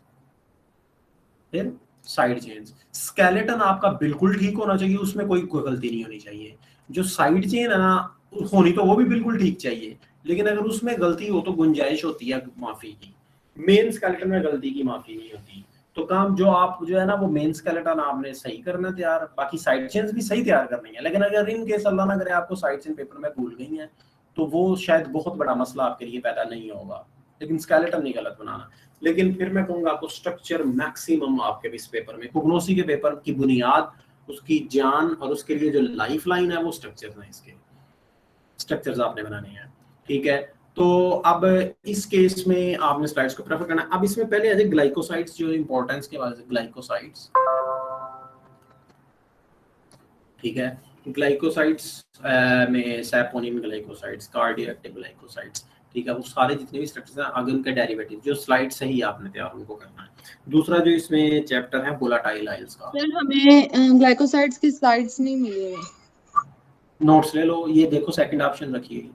फिर साइड चेन्स। स्केलेटन आपका बिल्कुल ठीक होना चाहिए, उसमें कोई गलती नहीं होनी चाहिए। जो साइड चेन है ना होनी तो वो भी बिल्कुल ठीक चाहिए, लेकिन अगर उसमें गलती हो तो गुंजाइश होती है माफी की। मेन स्केलेटन में गलती की माफी नहीं होती। तो काम जो आप जो है ना वो मेन स्केलेटन आपने सही करना तैयार, बाकी साइड चेन्स भी सही तैयार करनी है। लेकिन अगर इन केस अल्लाह ना करे आपको साइड चेन पेपर में भूल गई है तो वो शायद बहुत बड़ा मसला आपके लिए पैदा नहीं होगा, लेकिन स्केलेटन नहीं गलत बनाना। लेकिन फिर मैं कहूँगा आपको स्ट्रक्चर मैक्सिमम आपके इस पेपर में, कोग्नोसी के पेपर की बुनियाद, उसकी जान और उसके लिए जो लाइफ लाइन है वो स्ट्रक्चर्स हैं, इसके स्ट्रक्चर्स आपने बनाने हैं, ठीक है। तो अब इस केस में आपने स्लाइड्स को प्रेफर करना है। अब इसमें पहले आ जाए ग्लाइकोसाइड्स, जो इंपॉर्टेंस के बाद ग्लाइकोसाइड्स, ठीक है। ग्लाइकोसाइड्स में सैपोनिन ग्लाइकोसाइड्स, कार्डियोएक्टिव ग्लाइकोसाइड्स, ठीक है, वो सारे जितने भी स्ट्रक्चर्स हैं आगे उनके डेरिवेटिव जो स्लाइड से ही आपने तैयार उनको करना है। दूसरा जो इसमें चैप्टर है वोलाटाइल आइल्स का। सर हमें ग्लाइकोसाइड्स की स्लाइड्स नहीं मिली है, नोट्स ले लो, ये देखो सेकंड ऑप्शन रखिए।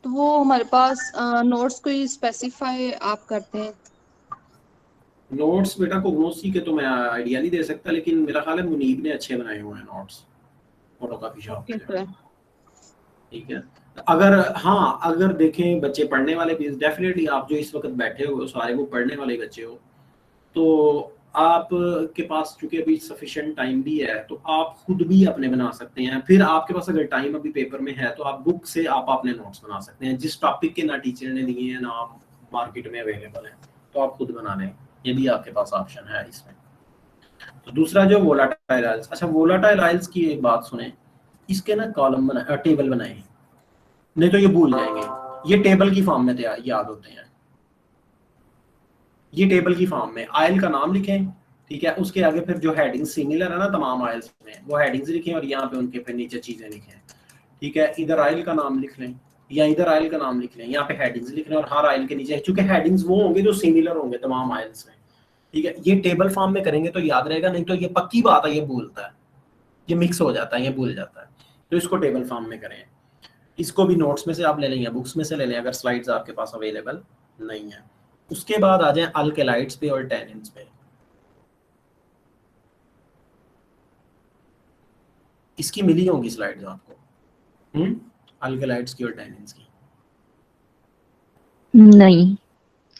तो वो हमारे पास नोट्स कोई स्पेसिफाई आप करते हैं? नोट्स बेटा कोग्नोसी के तो मैं आइडिया नहीं दे सकता, लेकिन मेरा ख्याल है मुनीब ने अच्छे बनाए हुए हैं नोट्स फोटोकॉपी शॉप पे, ठीक है। अगर हाँ अगर देखें बच्चे पढ़ने वाले भी, डेफिनेटली आप जो इस वक्त बैठे हो सारे वो पढ़ने वाले बच्चे हो, तो आप के पास चूंकि अभी सफिशिएंट टाइम भी है तो आप खुद भी अपने बना सकते हैं। फिर आपके पास अगर टाइम अभी पेपर में है तो आप बुक से आप अपने नोट्स बना सकते हैं, जिस टॉपिक के ना टीचर ने दिए हैं ना मार्केट में अवेलेबल है, तो आप खुद बना लें, ये भी आपके पास ऑप्शन है इसमें। तो दूसरा जो वोलाटाइल आइल्स, अच्छा वोलाटाइल आइल्स की एक बात सुने, इसके ना कॉलम बना टेबल बनाए, नहीं तो ये भूल जाएंगे, ये टेबल की फॉर्म में याद होते हैं। ये टेबल की फॉर्म में आयल का नाम लिखें, ठीक है, उसके आगे फिर जो हेडिंग सिमिलर है ना तमाम आयल्स में वो हेडिंग्स लिखें और यहाँ पे उनके फिर नीचे चीजें लिखें, ठीक है। इधर आयल का नाम लिख लें या इधर आयल का नाम लिख लें, यहाँ पे हेडिंग्स लिख लें और हर आयल के नीचे, चूंकि हेडिंग्स वो होंगे जो सिमिलर होंगे तमाम आयल्स में, ठीक है। ये टेबल फॉर्म में करेंगे तो याद रहेगा, नहीं तो ये पक्की बात है ये भूलता है, ये मिक्स हो जाता है, ये भूल जाता है। तो इसको टेबल फॉर्म में करें। इसको भी नोट्स में से आप ले लें या बुक्स में से ले लें अगर स्लाइड्स आपके पास अवेलेबल नहीं है। उसके बाद आ जाएं अल्केलाइड्स पे और टैनिन्स पे। इसकी मिली होंगी स्लाइड्स आपको, अल्केलाइड्स की और टैनिन्स की? नहीं,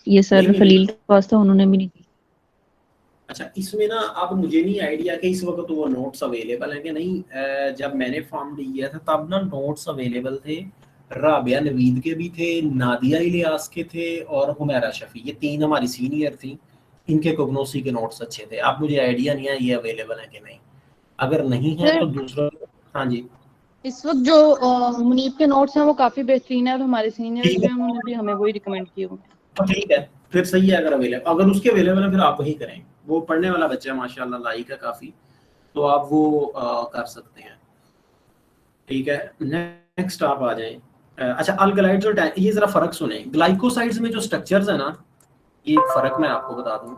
ये सर खलील के पास था, उन्होंने भी नहीं दी। अच्छा, इसमें ना अब मुझे नहीं आइडिया कि इस वक्त वो नोट्स अवेलेबल हैं कि नहीं। जब मैंने फॉर्म लिया था तब ना नोट्स अवेलेबल थे, राबिया नवीद के भी थे, नादिया इलियास के थे और हुमैरा शफी, ये तीन हमारी सीनियर थी, इनके कोग्नोसी के नोट्स अच्छे थे। अब मुझे आइडिया नहीं है ये अवेलेबल है कि नहीं, अगर नहीं है तो दूसरा। हाँ जी इस वक्त जो मुनीब के नोट्स हैं वो काफी बेहतरीन है और हमारे सीनियर्स ठीक जो है हैं उन्होंने भी हमें वही रिकमेंड किए हुए हैं। तो ठीक है, फिर सही है। अगर अवेलेबल, अगर उसके अवेलेबल है फिर आप वही करें। वो पढ़ने वाला बच्चा है माशाल्लाह, लाइक है काफी, तो आप वो कर सकते हैं। ठीक है, नेक्स्ट आप आ जाएं। अच्छा, अल्कलाइड्स और ये जरा फर्क सुने। ग्लाइकोसाइड्स में जो स्ट्रक्चर्स है ना, ये एक फर्क मैं आपको बता दूं।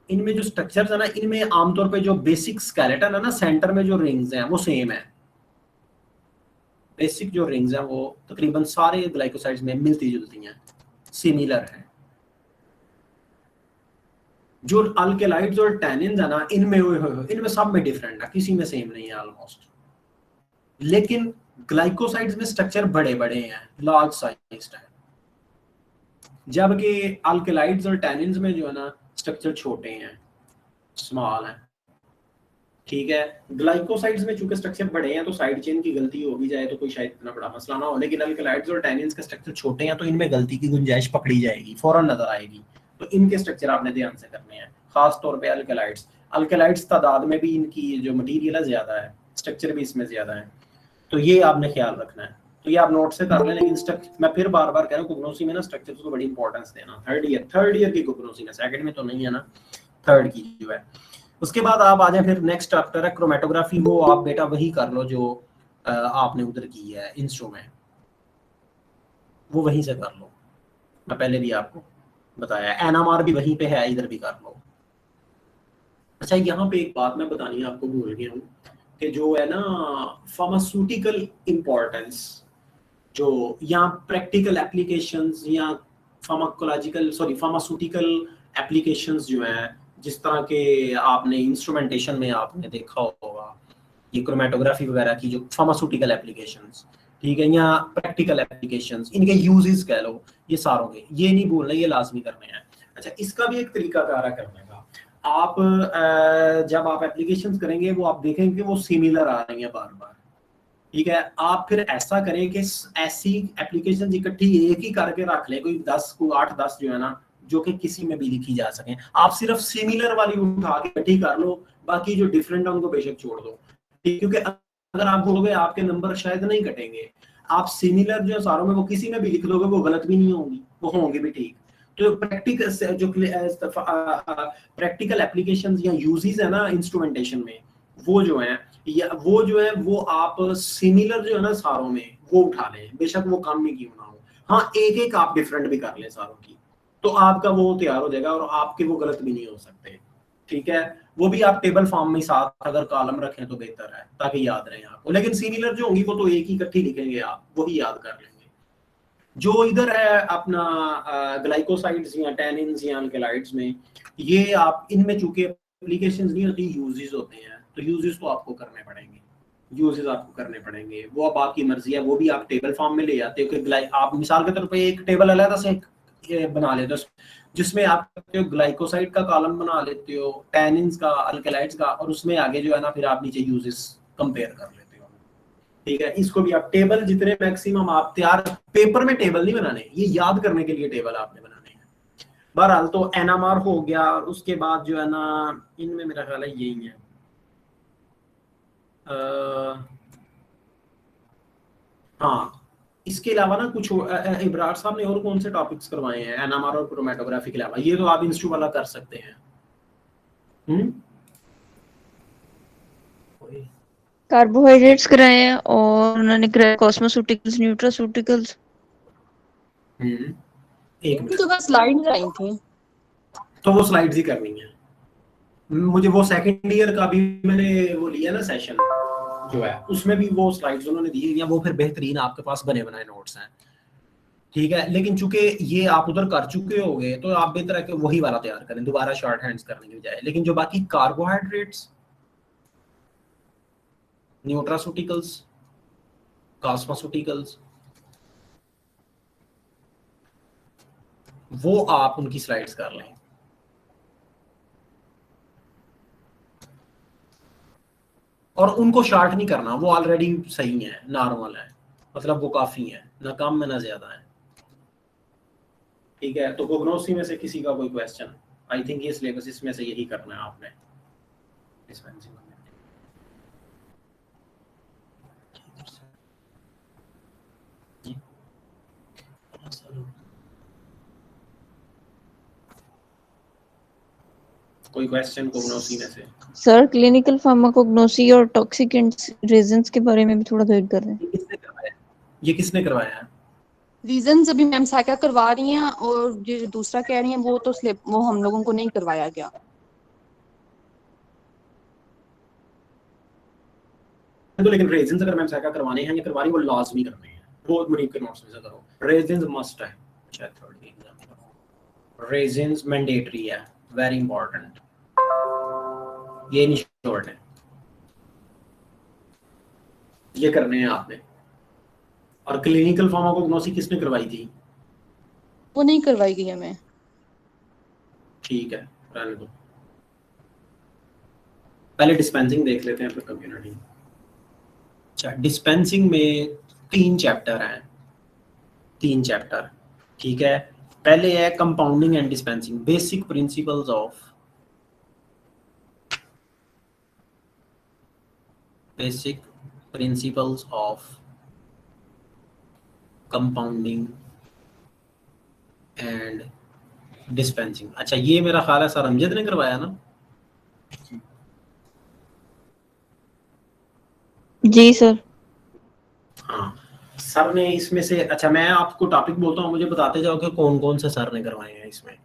इनमें जो स्ट्रक्चर्स है ना, इनमें आमतौर पे जो बेसिक स्केलेटन है ना, सेंटर में जो रिंग्स हैं वो सेम है। बेसिक जो रिंग्स हैं वो तकरीबन सारे ग्लाइकोसाइड्स में मिलती जुलती हैं, सिमिलर है। जो अल्केलाइड्स और टैनिन्स है ना, इनमें सब में डिफरेंट है, किसी में सेम नहीं है ऑलमोस्ट। लेकिन ग्लाइकोसाइड्स में स्ट्रक्चर बड़े बड़े हैं, लार्ज साइज्ड है, जबकि अल्केलाइड्स और टैनिन्स में जो है ना स्ट्रक्चर छोटे हैं, स्मॉल है। ठीक है, ग्लाइकोसाइड्स में चूंकि स्ट्रक्चर बड़े हैं तो साइड चेन की गलती हो भी जाए तो कोई शायद इतना बड़ा मसला ना हो, लेकिन अल्केलाइड्स और टैनिन्स के स्ट्रक्चर छोटे हैं तो इनमें गलती की गुंजाइश पकड़ी जाएगी, फौरन नजर आएगी। तो इनके स्ट्रक्चर आपने ध्यान से करने हैं, खास तौर पे अल्केलाइड्स तादाद में भी इनकी जो मटीरियल है ज्यादा है, स्ट्रक्चर भी इसमें ज्यादा है, तो ये आपने ख्याल रखना है। तो ये आप नोट से कर लें, लेकिन मैं फिर बार बार कह रहा हूँ, कुगनोसी में ना स्ट्रक्चर को बड़ी इंपॉर्टेंस देना। थर्ड ईयर की कुगनोसी में, सेकंड में तो नहीं है ना, थर्ड की जो है। उसके बाद आप आ जाए, फिर नेक्स्ट चैप्टर है क्रोमेटोग्राफी। वो आप बेटा वही कर लो जो आपने उधर की है इंस्ट्रूमेंट, वो वहीं से कर लो। मैं पहले भी आपको बताया, एनएमआर भी वहीं पे है, इधर भी कर लो। अच्छा, यहाँ पे एक बात मैं बतानी आपको भूल गया हूँ कि जो है ना फार्मास्यूटिकल इंपॉर्टेंस, जो यहाँ प्रैक्टिकल एप्लीकेशंस या फार्मास्यूटिकल एप्लीकेशंस जो हैं, जिस तरह के आपने इंस्ट्रूमेंटेशन में आपने देखा होगा, ये क्रोमेटोग्राफी वगैरह की जो फार्मास्यूटिकल एप्लीकेशंस, ठीक है, या प्रैक्टिकल एप्लीकेशंस, इनके यूजेस कह लो, ये सारों के, ये नहीं भूलना, ये लाजमी करने हैं। अच्छा, इसका भी एक तरीका कार है करने का। आप जब आप एप्लीकेशंस करेंगे वो आप देखेंगे वो सिमिलर आ रही है बार बार। ठीक है, आप फिर ऐसा करें कि ऐसी एप्लीकेशन इकट्ठी एक ही करके रख ले, कोई 8-10 जो है ना, जो कि किसी में भी लिखी जा सके। आप सिर्फ सिमिलर वाली उठा के इकट्ठी कर लो, बाकी जो डिफरेंट है उनको बेशक छोड़ दो, क्योंकि अगर आप बोलोगे आपके नंबर शायद नहीं कटेंगे। आप सिमिलर जो सारों में वो किसी में भी लिख दोगे, वो गलत भी नहीं होंगी, वो होंगे भी ठीक। तो प्रैक्टिकल एप्लीकेशंस या यूजेस है ना इंस्ट्रूमेंटेशन में, वो जो है वो आप सिमिलर जो है ना सारों में वो उठा लें, बेशक वो काम में क्यों ना हो। हाँ, एक एक आप डिफरेंट भी कर लें सारों की, तो आपका वो तैयार हो जाएगा और आपके वो गलत भी नहीं हो सकते। ठीक है, वो भी आप टेबल फॉर्म में साथ अगर कॉलम रखें तो बेहतर है, ताकि याद रहे आपको। लेकिन सिमिलर जो होंगी वो तो एक ही इकट्ठी लिखेंगे, आप वही याद कर लेंगे। जो इधर है अपना ग्लाइकोसाइड्स या टैनिन्स या अल्केलाइड्स में, ये आप इनमें चूंकि एप्लीकेशंस नहीं होती, यूजेस होते हैं, तो यूजेस तो आपको करने पड़ेंगे, वो अब आपकी मर्जी है। वो भी आप टेबल फॉर्म में ले जाते हो कि आप मिसाल के तौर पे एक टेबल अलग से बना लेते हो, जिसमें आप ग्लाइकोसाइड का कॉलम बना लेते हो, टैनिन्स का, अल्केलाइड्स का, और उसमें आगे जो है ना फिर आप नीचे यूजेस कंपेयर कर लेते हो। ठीक है, इसको भी आप टेबल जितने मैक्सिमम आप तैयार, पेपर में टेबल नहीं बनाने, ये याद करने के लिए टेबल आपने बनाने हैं। बहरहाल तो एनएमआर हो गया, और उसके बाद जो है ना इनमें मेरा ख्याल है यही है। हाँ, इसके अलावा ना कुछ इब्रार साहब ने और कौन से टॉपिक्स करवाए हैं एनएमआर और क्रोमेटोग्राफी के अलावा? ये तो आप इंस्टू वाला कर सकते हैं। कार्बोहाइड्रेट्स कराए हैं और उन्होंने कराया कॉस्मोस्यूटिकल्स, न्यूट्रास्यूटिकल्स। एक मिनट, तो बस स्लाइड्स आई थी, तो वो स्लाइड्स ही करनी है मुझे। वो सेकंड ईयर का भी मैंने वो लिया ना सेशन जो है, उसमें भी वो स्लाइड्स उन्होंने दी हुई हैं, वो फिर बेहतरीन आपके पास बने बनाए नोट्स हैं। ठीक है, लेकिन चूंकि ये आप उधर कर चुके होगे तो आप बेहतर है कि वही वाला तैयार करें, दोबारा शॉर्ट हैंड्स करने की बजाय। लेकिन जो बाकी कार्बोहाइड्रेट्स, न्यूट्रास्यूटिकल्स, कॉस्मोस्यूटिकल्स, वो आप उनकी स्लाइड्स कर लें। और उनको शार्ट नहीं करना, वो ऑलरेडी सही है, नॉर्मल है, मतलब वो काफी है, ना कम में ना ज्यादा है। ठीक है, तो कोग्नोसी में से किसी का कोई क्वेश्चन? आई थिंक ये सिलेबस इसमें से यही करना है आपने। कोई क्वेश्चन कोग्नोसी में से? सर क्लिनिकल फार्माकोग्नोसी और टॉक्सिक रीजंस के बारे में भी थोड़ा गाइड कर रहे हैं। ये किसने करवाया है? रीजंस अभी मैम साइका करवा रही हैं, और जो दूसरा कह रही हैं वो तो वो हम लोगों को नहीं करवाया गया। तो लेकिन रेजिन्स अगर मैम साइका करवाने हैं या करवा रही, वो लाजमी करने हैं। वो मुनीब के नोट्स में से करो, रेजिन्स मस्ट है। अच्छा थर्ड एग्जांपल, रेजिन्स मैंडेटरी है, वेरी इंपॉर्टेंट, ये नहीं शॉर्ट है, ये करने हैं आपने। और क्लिनिकल फार्माकोग्नोसी किसने करवाई थी? वो नहीं करवाई गई हमें। ठीक है, रहने दो, पहले डिस्पेंसिंग देख लेते हैं फिर कम्युनिटी। अच्छा, डिस्पेंसिंग में 3 चैप्टर हैं, 3 चैप्टर, ठीक है। पहले है compounding and dispensing, basic principles of compounding and dispensing. अच्छा, ये मेरा ख्याल है सर अमजद ने करवाया ना? जी सर। हाँ, सर ने इसमें से, अच्छा मैं आपको टॉपिक बोलता हूँ, मुझे बताते जाओ कि कौन कौन से सर ने करवाए हैं इसमें,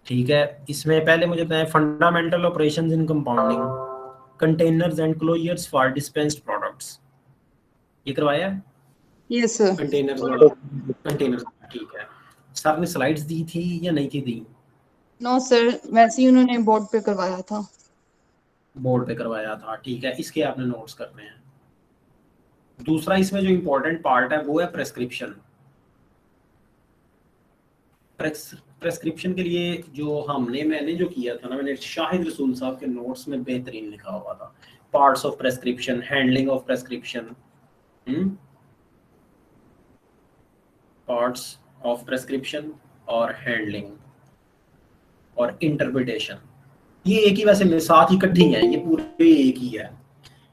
ठीक है। इसमें पहले मुझे बताएं, fundamental operations in compounding, containers and closures for dispensed products, ये करवाया है? Yes sir. कंटेनर्स, ठीक है। सर ने स्लाइड्स दी थी या नहीं थी दी? नो सर, वैसे ही उन्होंने बोर्ड पे करवाया था। बोर्ड पे करवाया था, ठीक है। इसके आपने नोट्स करने हैं। दूसरा इसमें जो इम्पोर्टेंट पार्ट है वो है प्रेस्क्रिप्शन। प्रेस्क्रिप्शन के लिए जो मैंने जो किया था ना, मैंने शाहिद रसूल साहब के नोट्स में बेहतरीन लिखा हुआ था, parts of prescription, handling of prescription, parts of prescription और हैंडलिंग और इंटरप्रिटेशन, ये एक ही वैसे साथ ही इकट्ठी है, ये पूरे एक ही है,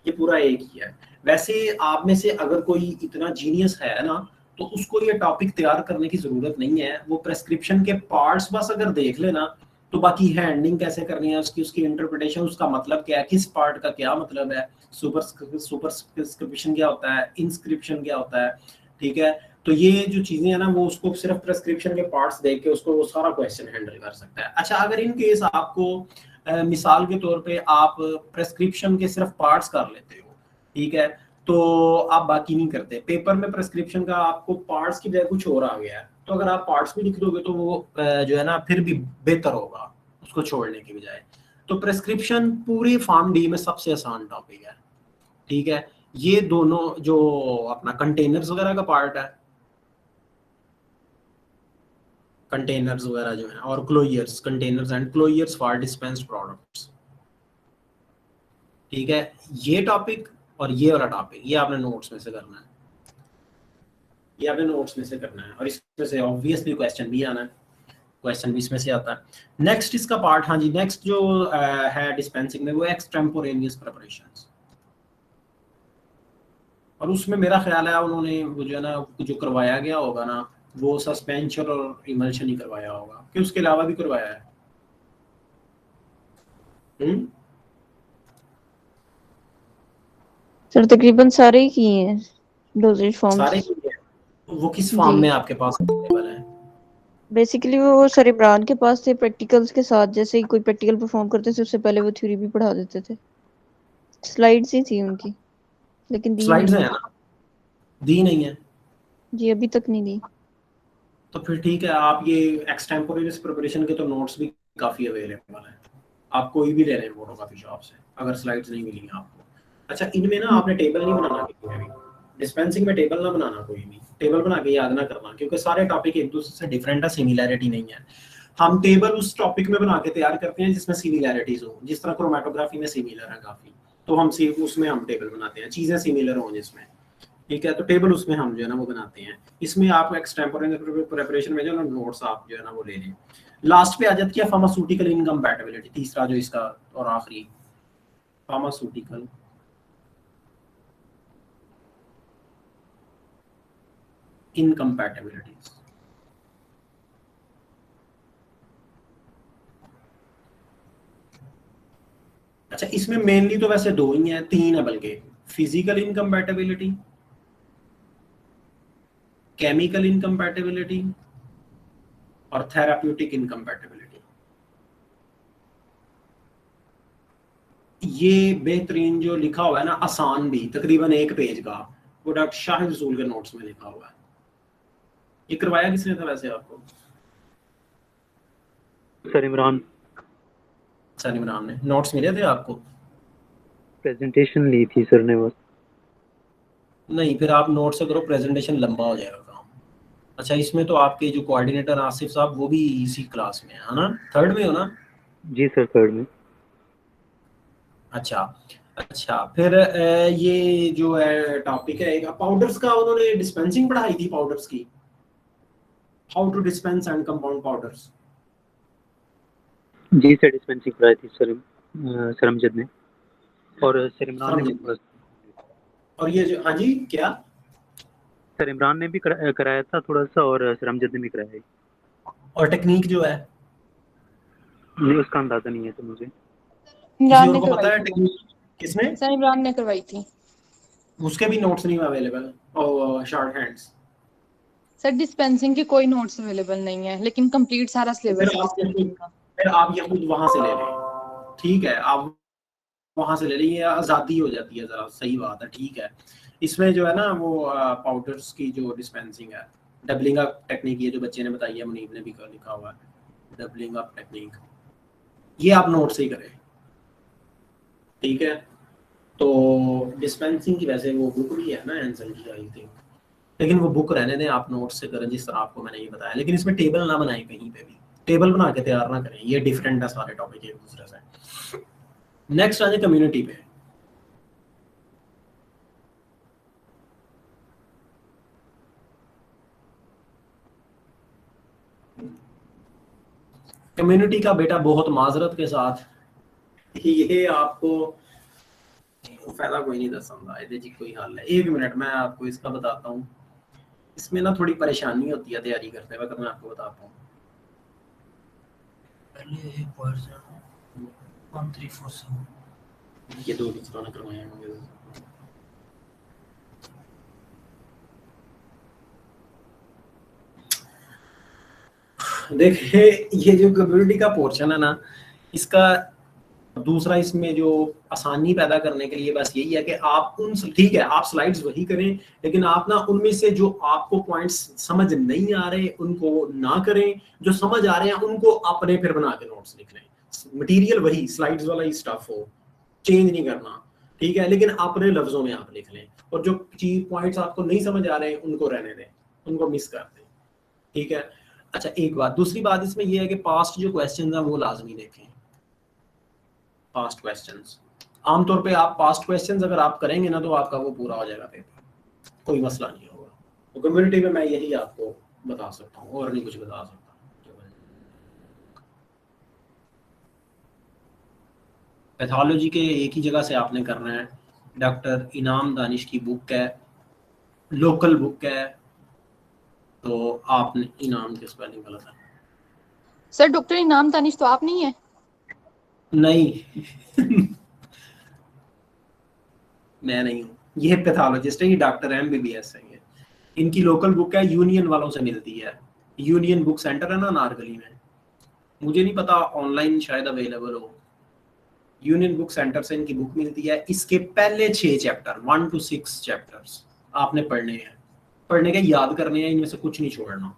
ये पूरा एक ही है। वैसे आप में से अगर कोई इतना जीनियस है ना, तो उसको ये टॉपिक तैयार करने की जरूरत नहीं है, वो प्रेस्क्रिप्शन के पार्ट्स बस अगर देख लेना, तो बाकी हैंडलिंग कैसे करनी है उसकी इंटरप्रिटेशन, उसका मतलब क्या है, किस पार्ट का क्या मतलब है, सुपरस्क्रिप्शन क्या होता है, इंस्क्रिप्शन क्या होता है, ठीक है। तो ये जो चीजें हैं ना, वो उसको सिर्फ प्रेस्क्रिप्शन के पार्ट्स देख के उसको वो सारा क्वेश्चन हैंडल कर सकता है। अच्छा, अगर इन केस आपको मिसाल के तौर पे आप प्रेस्क्रिप्शन के सिर्फ पार्ट्स कर लेते हो, ठीक है, तो आप बाकी नहीं करते, पेपर में प्रेस्क्रिप्शन का आपको पार्ट्स की बजाय कुछ और आ गया है, तो अगर आप पार्ट्स भी लिख दोगे तो वो जो है ना फिर भी बेहतर होगा उसको छोड़ने की बजाय। तो प्रेस्क्रिप्शन पूरी फॉर्म डी में सबसे आसान टॉपिक है, ठीक है। ये दोनों जो अपना कंटेनर्स वगैरह का पार्ट है, कंटेनर्स वगैरह जो है, और closures, containers and closures for dispensed products, ठीक है। ये टॉपिक और ये वाला टॉपिक, ये आपने नोट्स में से करना है, ये आपने नोट्स में से करना है, और इसमें से ऑब्वियसली क्वेश्चन भी आना है, क्वेश्चन भी इसमें से आता है। नेक्स्ट इसका पार्ट, हाँ जी, नेक्स्ट जो है डिस्पेंसिंग में, वो एक्सटेम्पोरेनियस प्रिपरेशंस, और उसमें मेरा ख्याल है उन्होंने वो जो है ना जो करवाया गया होगा ना, वो सस्पेंशन और इमल्शन ही करवाया होगा, कि उसके अलावा भी करवाया है? सर तकरीबन सारे ही किए हैं डोजेज फॉर्म्स। सारे किए हैं। वो किस फॉर्म में आपके पास अवेलेबल है? बेसिकली वो सर इमरान के पास थे प्रैक्टिकल्स के साथ, जैसे ही कोई प्रैक्टिकल परफॉर्म करते थे उससे पहले वो थ्योरी भी पढ़ा देते थे। स्लाइड्स ही थी उनकी, लेकिन दी स्लाइड्स नहीं हैं ना? दी नहीं है जी, अभी तक नहीं दी। तो फिर ठीक है, आप ये एक्सटेम्पोरेनियस प्रिपरेशन के तो नोट्स भी काफ़ी अवेलेबल हैं, आप कोई भी ले लें फोटोकॉपी शॉप से, अगर स्लाइड्स नहीं मिली आपको। अच्छा, इनमें ना आपने टेबल नहीं बनाना किसी में भी, डिस्पेंसिंग में टेबल ना बनाना, कोई भी टेबल बना के याद ना करना, क्योंकि सारे टॉपिक एक दूसरे से डिफरेंट है, सिमिलैरिटी नहीं है। हम टेबल उस टॉपिक में बना के तैयार करते हैं जिसमें सिमिलैरिटीज हो, जिस तरह क्रोमेटोग्राफी में सिमिलर है काफ़ी, तो हम उसमें हम टेबल बनाते हैं, चीज़ें सिमिलर हों जिसमें, ठीक है, तो टेबल उसमें हम जो है ना वो बनाते हैं। इसमें आप एक्सटेम्पोरेनियस प्रिपरेशन में जो है ना नोट्स आप जो है ना वो ले लें। लास्ट पे आ जाती है फार्मास्यूटिकल इनकम्पैटिबिलिटी, तीसरा जो इसका और आखिरी, फार्मास्यूटिकल इनकम्पैटिबिलिटीज। अच्छा, इसमें मेनली तो वैसे दो ही हैं, तीन है बल्कि, फिजिकल इनकम्पैटिबिलिटी, केमिकल इनकम्पैटिबिलिटी और थेराप्यूटिक इनकम्पैटिबिलिटी। ये बेहतरीन जो लिखा हुआ है ना, आसान भी, तकरीबन 1 पेज का, वो डॉक्टर शाहिद रसूल के नोट्स में लिखा हुआ है। ये करवाया किसने था वैसे आपको? सर इमरान। सर इमरान ने। नोट्स मिले थे आपको? प्रेजेंटेशन ली थी सर ने बस। नहीं, फिर आप नोट से करो, प्रेजेंटेशन लंबा हो जाएगा काम। अच्छा, इसमें तो आपके जो कोऑर्डिनेटर आसिफ साहब वो भी इसी क्लास में है ना, 3rd में हो ना? जी सर 3rd में। अच्छा, फिर ये जो है टॉपिक है एक पाउडर्स का, उन्होंने डिस्पेंसिंग पढ़ाई थी पाउडर्स की, how to dispense and compound powders. जी सर डिस्पेंसिंग कराई थी सर अमजद ने और सर इमरान ने बस। और ये जो, हाँ जी क्या? सर इमरान ने भी कराया था थोड़ा सा और सर अमजद ने भी कराया है। और टेक्निक जो है नहीं उसका अंदाजा नहीं है तो मुझे। इमरान ने को पता है टेक्निक किसने? सर इमरान ने करवाई थी। उसके भी नोट्स नहीं अवेलेबल और शॉर्ट हैंड्स। सर डिस्पेंसिंग के कोई नोट्स अवेलेबल नहीं है, लेकिन कंप्लीट सारा सिलेबस है डिस्पेंसिंग का। फिर आप ये खुद वहां से ले लें, ठीक है, आप वहां से ले लें, ये आज़ादी हो जाती है जरा, सही बात है, ठीक है। इसमें जो है ना वो पाउडर्स की जो डिस्पेंसिंग है, डबलिंग अप टेक्निक, ये जो बच्चे ने बताई है, मुनीब ने भी लिखा हुआ है डबलिंग अप टेक्निक, ये आप नोट से ही करें, ठीक है। तो डिस्पेंसिंग की वैसे वो बुक भी है ना एंसल की, आई थिंक, लेकिन वो बुक रहने दें, आप नोट से करें जिस तरह आपको मैंने ये बताया, लेकिन इसमें टेबल ना बनाएं, कहीं पे भी टेबल बना के तैयार ना करें, ये डिफरेंट है सारे टॉपिक एक दूसरे से। नेक्स्ट आ जाए कम्युनिटी पे। कम्युनिटी का बेटा बहुत माजरत के साथ ये आपको फायदा कोई नहीं दसंदा है जी, कोई हाल है। 1 मिनट मैं आपको इसका बताता हूँ, इसमें ना थोड़ी परेशानी होती है तैयारी करते वक्त, मैं आपको बताता हूँ। पहले वर्जन 1347 ये 2 दूसरा ना करवाए होंगे। देखिए ये जो कम्युनिटी का पोर्शन है ना, इसका दूसरा इसमें जो आसानी पैदा करने के लिए बस यही है कि आप उन, ठीक है आप स्लाइड्स वही करें, लेकिन आप ना उनमें से जो आपको पॉइंट्स समझ नहीं आ रहे उनको ना करें, जो समझ आ रहे हैं उनको अपने फिर बना के नोट्स लिख लें। मटेरियल वही स्लाइड्स वाला ही स्टफ हो, चेंज नहीं करना, ठीक है, लेकिन अपने लफ्जों में आप लिख लें, और जो चीज पॉइंट्स आपको नहीं समझ आ रहे उनको रहने दें, उनको मिस कर दें, ठीक है। अच्छा एक बात, दूसरी बात इसमें यह है कि पास्ट जो क्वेश्चन है वो लाजमी देखें। पास्ट क्वेश्चंस आमतौर पे आप पास्ट क्वेश्चंस अगर आप करेंगे ना तो आपका वो पूरा हो जाएगा पेपर, कोई मसला नहीं होगा। तो कम्युनिटी में मैं यही आपको बता सकता हूँ, और नहीं कुछ बता सकता। पैथोलॉजी के एक ही जगह से आपने करना है, डॉक्टर इनाम दानिश की बुक है, लोकल बुक है, तो आपने इनाम की स्पेलिंग गलत है सर। डॉक्टर इनाम दानिश तो आप नहीं है? नहीं मैं नहीं हूँ, ये पैथोलॉजिस्ट है, ये डॉक्टर MBBS है। ये इनकी लोकल बुक है, यूनियन वालों से मिलती है, यूनियन बुक सेंटर है ना नारगली में, मुझे नहीं पता ऑनलाइन शायद अवेलेबल हो, यूनियन बुक सेंटर से इनकी बुक मिलती है। इसके पहले 6 चैप्टर 1 to 6 चैप्टर्स आपने पढ़ने हैं, पढ़ने के याद करने हैं, इनमें से कुछ नहीं छोड़ना,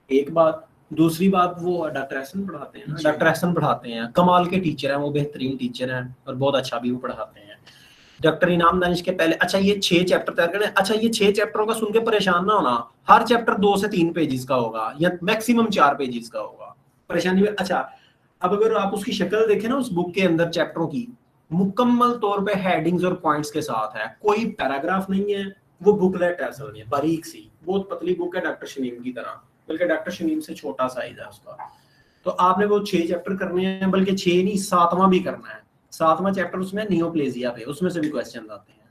एक बात। दूसरी बात, वो डॉक्टर एहसन पढ़ाते हैं ना, डॉक्टर एहसन पढ़ाते हैं, कमाल के टीचर हैं वो, बेहतरीन टीचर हैं और बहुत अच्छा भी वो पढ़ाते हैं। डॉक्टर इनाम दानिश के पहले, अच्छा ये 6 चैप्टर तैयार करने, अच्छा ये 6 चैप्टरों का सुन के परेशान ना होना, हर चैप्टर 2 से 3 पेजेस का होगा या मैक्सिमम 4 पेजेस का होगा, परेशानी में। अच्छा अब अगर आप उसकी शक्ल देखें ना उस बुक के अंदर चैप्टरों की, मुकम्मल तौर पे हेडिंग्स और पॉइंट्स के साथ है, कोई पैराग्राफ नहीं है, वो बुकलेट है असल में, बारीक सी बहुत पतली बुक है डॉक्टर शमीम की तरह, बल्कि डॉक्टर शमीम से छोटा साइज है उसका। तो आपने वो 6 चैप्टर करने हैं, बल्कि 6 नहीं 7वां भी करना है। 7वां चैप्टर उसमें नियोप्लेजिया पे, उसमें से भी क्वेश्चन आते हैं।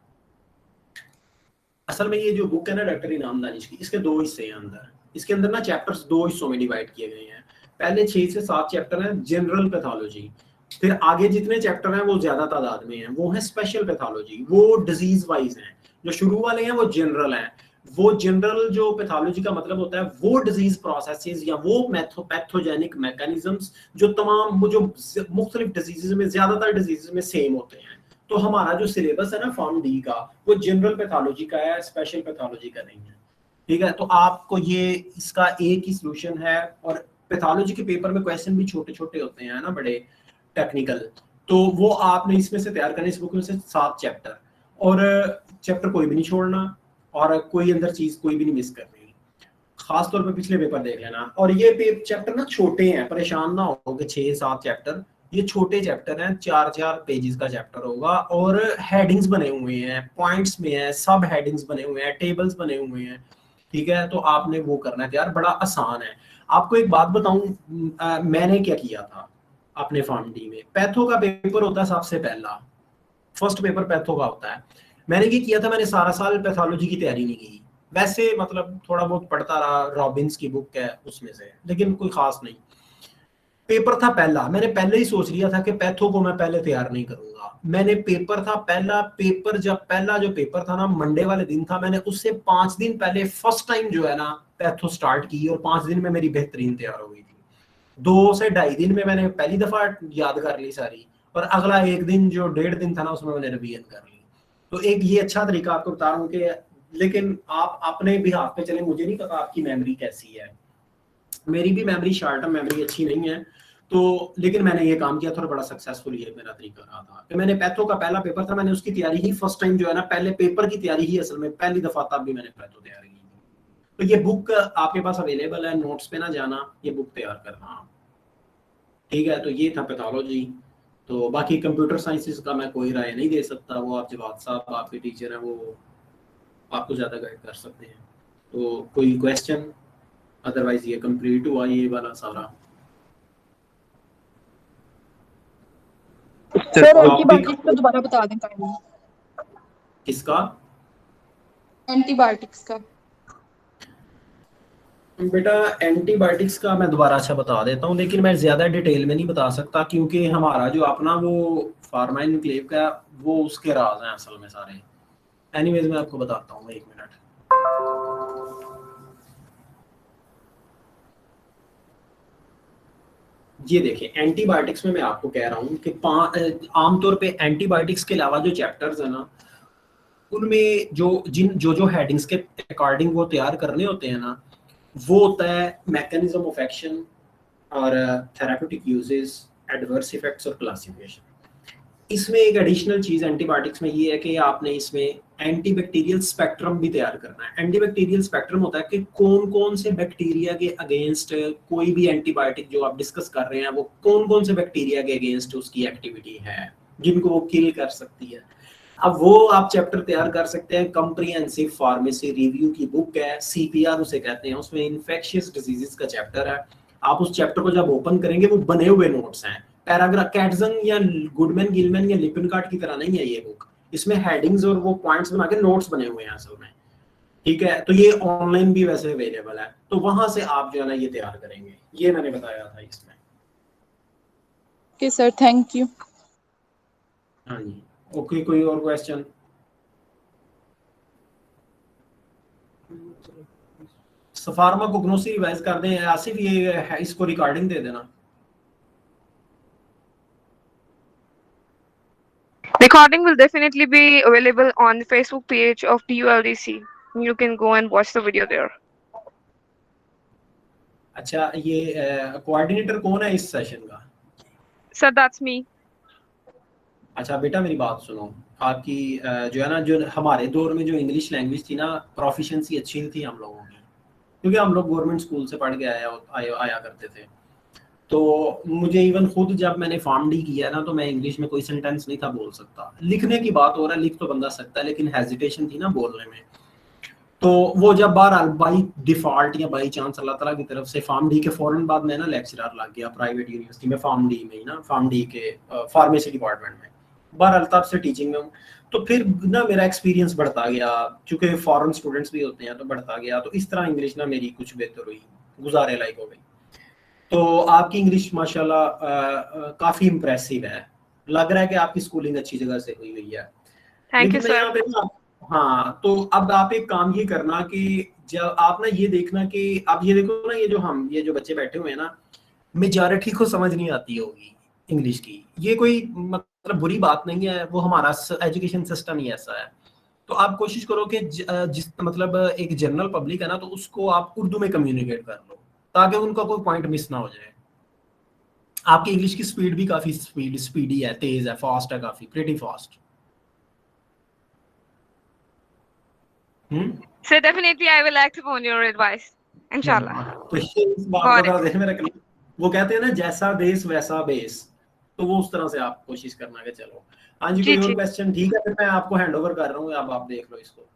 असल में ये जो बुक है ना डॉक्टर इनाम दानिश की, इसके 2 हिस्से हैं अंदर। इसके अंदर ना चैप्टर्स 2 हिस्सों में डिवाइड किए गए हैं। पहले 6 से 7 चैप्टर हैं जनरल पैथोलॉजी, फिर आगे जितने चैप्टर हैं वो ज्यादा तादाद में हैं, वो है स्पेशल पैथोलॉजी, वो डिजीज वाइज हैं। जो शुरू वाले हैं वो जनरल हैं। वो जनरल जो पैथोलॉजी का मतलब होता है वो डिजीज प्रोसेसेस या वो पैथोजेनिक मैकेनिज्म्स जो तमाम वो जो मुख्तलिफ डिजीजेस में, ज्यादातर डिजीजेस में सेम होते हैं। तो हमारा जो सिलेबस है ना फॉर्म डी का, वो जनरल पैथोलॉजी का है, स्पेशल पैथोलॉजी का नहीं है। ठीक है, तो आपको ये इसका एक ही सॉल्यूशन है। और पैथोलॉजी के पेपर में क्वेश्चन भी छोटे छोटे होते हैं ना, बड़े टेक्निकल, तो वो आपने इसमें से तैयार करने, इस बुक में से 7 चैप्टर, और चैप्टर कोई भी नहीं छोड़ना और कोई अंदर चीज कोई भी नहीं मिस करनी। खास तौर पे पिछले पेपर देख लेना। और ये चैप्टर ना छोटे हैं, परेशान ना हो कि 6-7 चैप्टर, ये छोटे चैप्टर हैं, 4-4 पेजेस का चैप्टर होगा और हेडिंग्स बने हुए हैं, पॉइंट्स में है, सब हेडिंग्स बने हुए हैं, टेबल्स बने हुए हैं। ठीक है, तो आपने वो करना है यार, बड़ा आसान है। आपको एक बात बताऊं, मैंने क्या किया था अपने फॉर्म डी में। पैथो का पेपर होता है सबसे पहला, फर्स्ट पेपर पैथो का होता है। मैंने ये किया था, मैंने सारा साल पैथोलॉजी की तैयारी नहीं की, वैसे मतलब थोड़ा बहुत पढ़ता रहा, रॉबिन्स की बुक है उसमें से, लेकिन कोई खास नहीं। पेपर था पहला, मैंने पहले ही सोच लिया था कि पैथो को मैं पहले तैयार नहीं करूंगा। मैंने पेपर था पहला, पेपर जब पहला जो पेपर था ना मंडे वाले दिन था, मैंने उससे 5 दिन पहले फर्स्ट टाइम जो है ना पैथो स्टार्ट की और 5 दिन में मेरी बेहतरीन तैयार हो गई थी। 2 से 2.5 दिन में मैंने पहली दफा याद कर ली सारी, और अगला 1 दिन जो 1.5 दिन था ना उसमें मैंने रिवीजन कर ली। तो एक ये अच्छा तरीका आपको बता रहा हूँ कि, लेकिन आप अपने भी हाथ पे चले, मुझे नहीं पता आपकी मेमोरी कैसी है, मेरी भी मेमोरी शॉर्ट टर्म मेमोरी अच्छी नहीं है, तो लेकिन मैंने ये काम किया था और बड़ा सक्सेसफुल ये मेरा तरीका रहा था कि मैंने पैथो का पहला पेपर था, मैंने उसकी तैयारी ही फर्स्ट टाइम जो है ना, पहले पेपर की तैयारी ही असल में पहली दफा तब भी मैंने पैथो तैयारी की थी। तो ये बुक आपके पास अवेलेबल है, नोट्स पे ना जाना, ये बुक तैयार करना। ठीक है, तो ये था पैथोलॉजी। तो बाकी कंप्यूटर साइंसेस का मैं कोई राय नहीं दे सकता, वो आप जवाब साहब आपके टीचर हैं, वो आपको ज़्यादा गाइड कर सकते हैं। तो कोई क्वेश्चन, अदरवाइज ये कंप्लीट हुआ ये वाला सारा। सर एंटीबायोटिक्स का दोबारा बता दें काइंडली। किसका? एंटीबायोटिक्स का। बेटा एंटीबायोटिक्स का मैं दोबारा अच्छा बता देता हूँ, लेकिन मैं ज़्यादा डिटेल में नहीं बता सकता क्योंकि हमारा जो अपना वो फार्मा एनक्लेव का वो उसके राज हैं असल में सारे। एनीवेज मैं आपको बताता हूँ, 1 मिनट। ये देखिए एंटीबायोटिक्स में मैं आपको कह रहा हूँ कि आमतौर पे एंटीबायोटिक्स के अलावा जो चैप्टर्स है ना, उनमें जो हेडिंग्स के अकॉर्डिंग वो तैयार करने होते हैं ना, वो होता है मैकेनिज्म ऑफ एक्शन और थेराप्यूटिक यूजेस, एडवर्स इफेक्ट्स और क्लासिफिकेशन। इसमें एक एडिशनल चीज एंटीबायोटिक्स में ये है कि आपने इसमें एंटीबैक्टीरियल स्पेक्ट्रम भी तैयार करना है। एंटीबैक्टीरियल स्पेक्ट्रम होता है कि कौन कौन से बैक्टीरिया के अगेंस्ट कोई भी एंटीबायोटिक जो आप डिस्कस कर रहे हैं वो कौन कौन से बैक्टीरिया के अगेंस्ट उसकी एक्टिविटी है जिनको वो किल कर सकती है। अब वो आप चैप्टर तैयार कर सकते हैं, कॉम्प्रिहेंसिव फार्मेसी रिव्यू की बुक है, सीपीआर उसे कहते हैं, उसमें इन्फेक्शियस डिजीजेस का चैप्टर है। आप उस चैप्टर को जब ओपन करेंगे वो बने हुए नोट्स हैं, पैराग्राफ, कैटजन या गुडमैन गिलमैन या लिपिनकार्ट की तरह नहीं है ये बुक, इसमें हेडिंग्स और वो पॉइंट्स बना के नोट्स बने हुए हैं असल में। ठीक है, तो ये ऑनलाइन भी वैसे अवेलेबल है, तो वहां से आप जो है ना ये तैयार करेंगे, ये मैंने बताया था इसमें। Okay sir, thank you. हाँ जी, ओके, कोई और क्वेश्चन? सफार्मा को ग्नोसी रिवाइज कर दें, आसिफ ये इसको रिकॉर्डिंग दे देना। Recording will definitely be available on the Facebook page of DULDC. You can go and watch the video there. अच्छा, ये कोऑर्डिनेटर कौन है इस सेशन का? Sir, that's me. अच्छा बेटा मेरी बात सुनो, आपकी जो है ना, जो हमारे दौर में जो इंग्लिश लैंग्वेज थी ना, प्रोफिशिएंसी अच्छी थी हम लोगों की, क्योंकि हम लोग गवर्नमेंट स्कूल से पढ़ के आया करते थे। तो मुझे इवन खुद जब मैंने फॉर्म डी किया ना, तो मैं इंग्लिश में कोई सेंटेंस नहीं था बोल सकता। लिखने की बात हो रहा है, लिख तो बंदा सकता है, लेकिन हेजिटेशन थी ना बोलने में। तो वो जब बार बाई डिफॉल्ट या बाई चांस अल्लाह ताला की तरफ से फॉर्म डी के फौरन बाद में ना लेक्चरर लग गया प्राइवेट यूनिवर्सिटी में, फॉर्म डी में ही ना, फॉर्म डी के फार्मेसी डिपार्टमेंट में। बहरहाल तब से टीचिंग में हूँ। तो फिर ना मेरा एक्सपीरियंस बढ़ता गया, चूंकि फॉरेन स्टूडेंट्स भी होते हैं तो बढ़ता गया, तो इस तरह इंग्लिश ना मेरी कुछ बेहतर हुई, गुजारे लायक हो गई। तो आपकी इंग्लिश माशाल्लाह काफ़ी इम्प्रेसिव है, लग रहा है कि आपकी स्कूलिंग अच्छी जगह से हुई हुई है। थैंक यू लेकिन मैं सर। यहाँ पे ना, हाँ, तो अब आप एक काम ये करना कि जब आप ना ये देखना कि आप ये देखो ना, ये जो बच्चे बैठे हुए हैं ना, मेजॉरिटी को समझ नहीं आती होगी इंग्लिश की। ये कोई मतलब बुरी बात नहीं है, वो हमारा एजुकेशन सिस्टम ही ऐसा है। तो आप कोशिश करो कि जिस मतलब एक जनरल पब्लिक है ना, तो उसको आप उर्दू में कम्युनिकेट कर लो ताकि उनका कोई पॉइंट मिस ना हो जाए। आपकी इंग्लिश की स्पीड भी काफी स्पीडी है, तेज है, फास्ट है, काफी pretty fast. Sir, definitely I will act upon your advice. Inshallah. तो ये इस बात Got को it. थोड़ा ध्यान में रखना। वो कहते हैं ना, जैसा देश वैसा बेस, तो वो उस तरह से आप कोशिश करना कि चलो। हाँ जी, जी कोई और जी। क्वेश्चन? ठीक है, फिर मैं आपको हैंड ओवर कर रहा हूँ, अब आप देख लो इसको।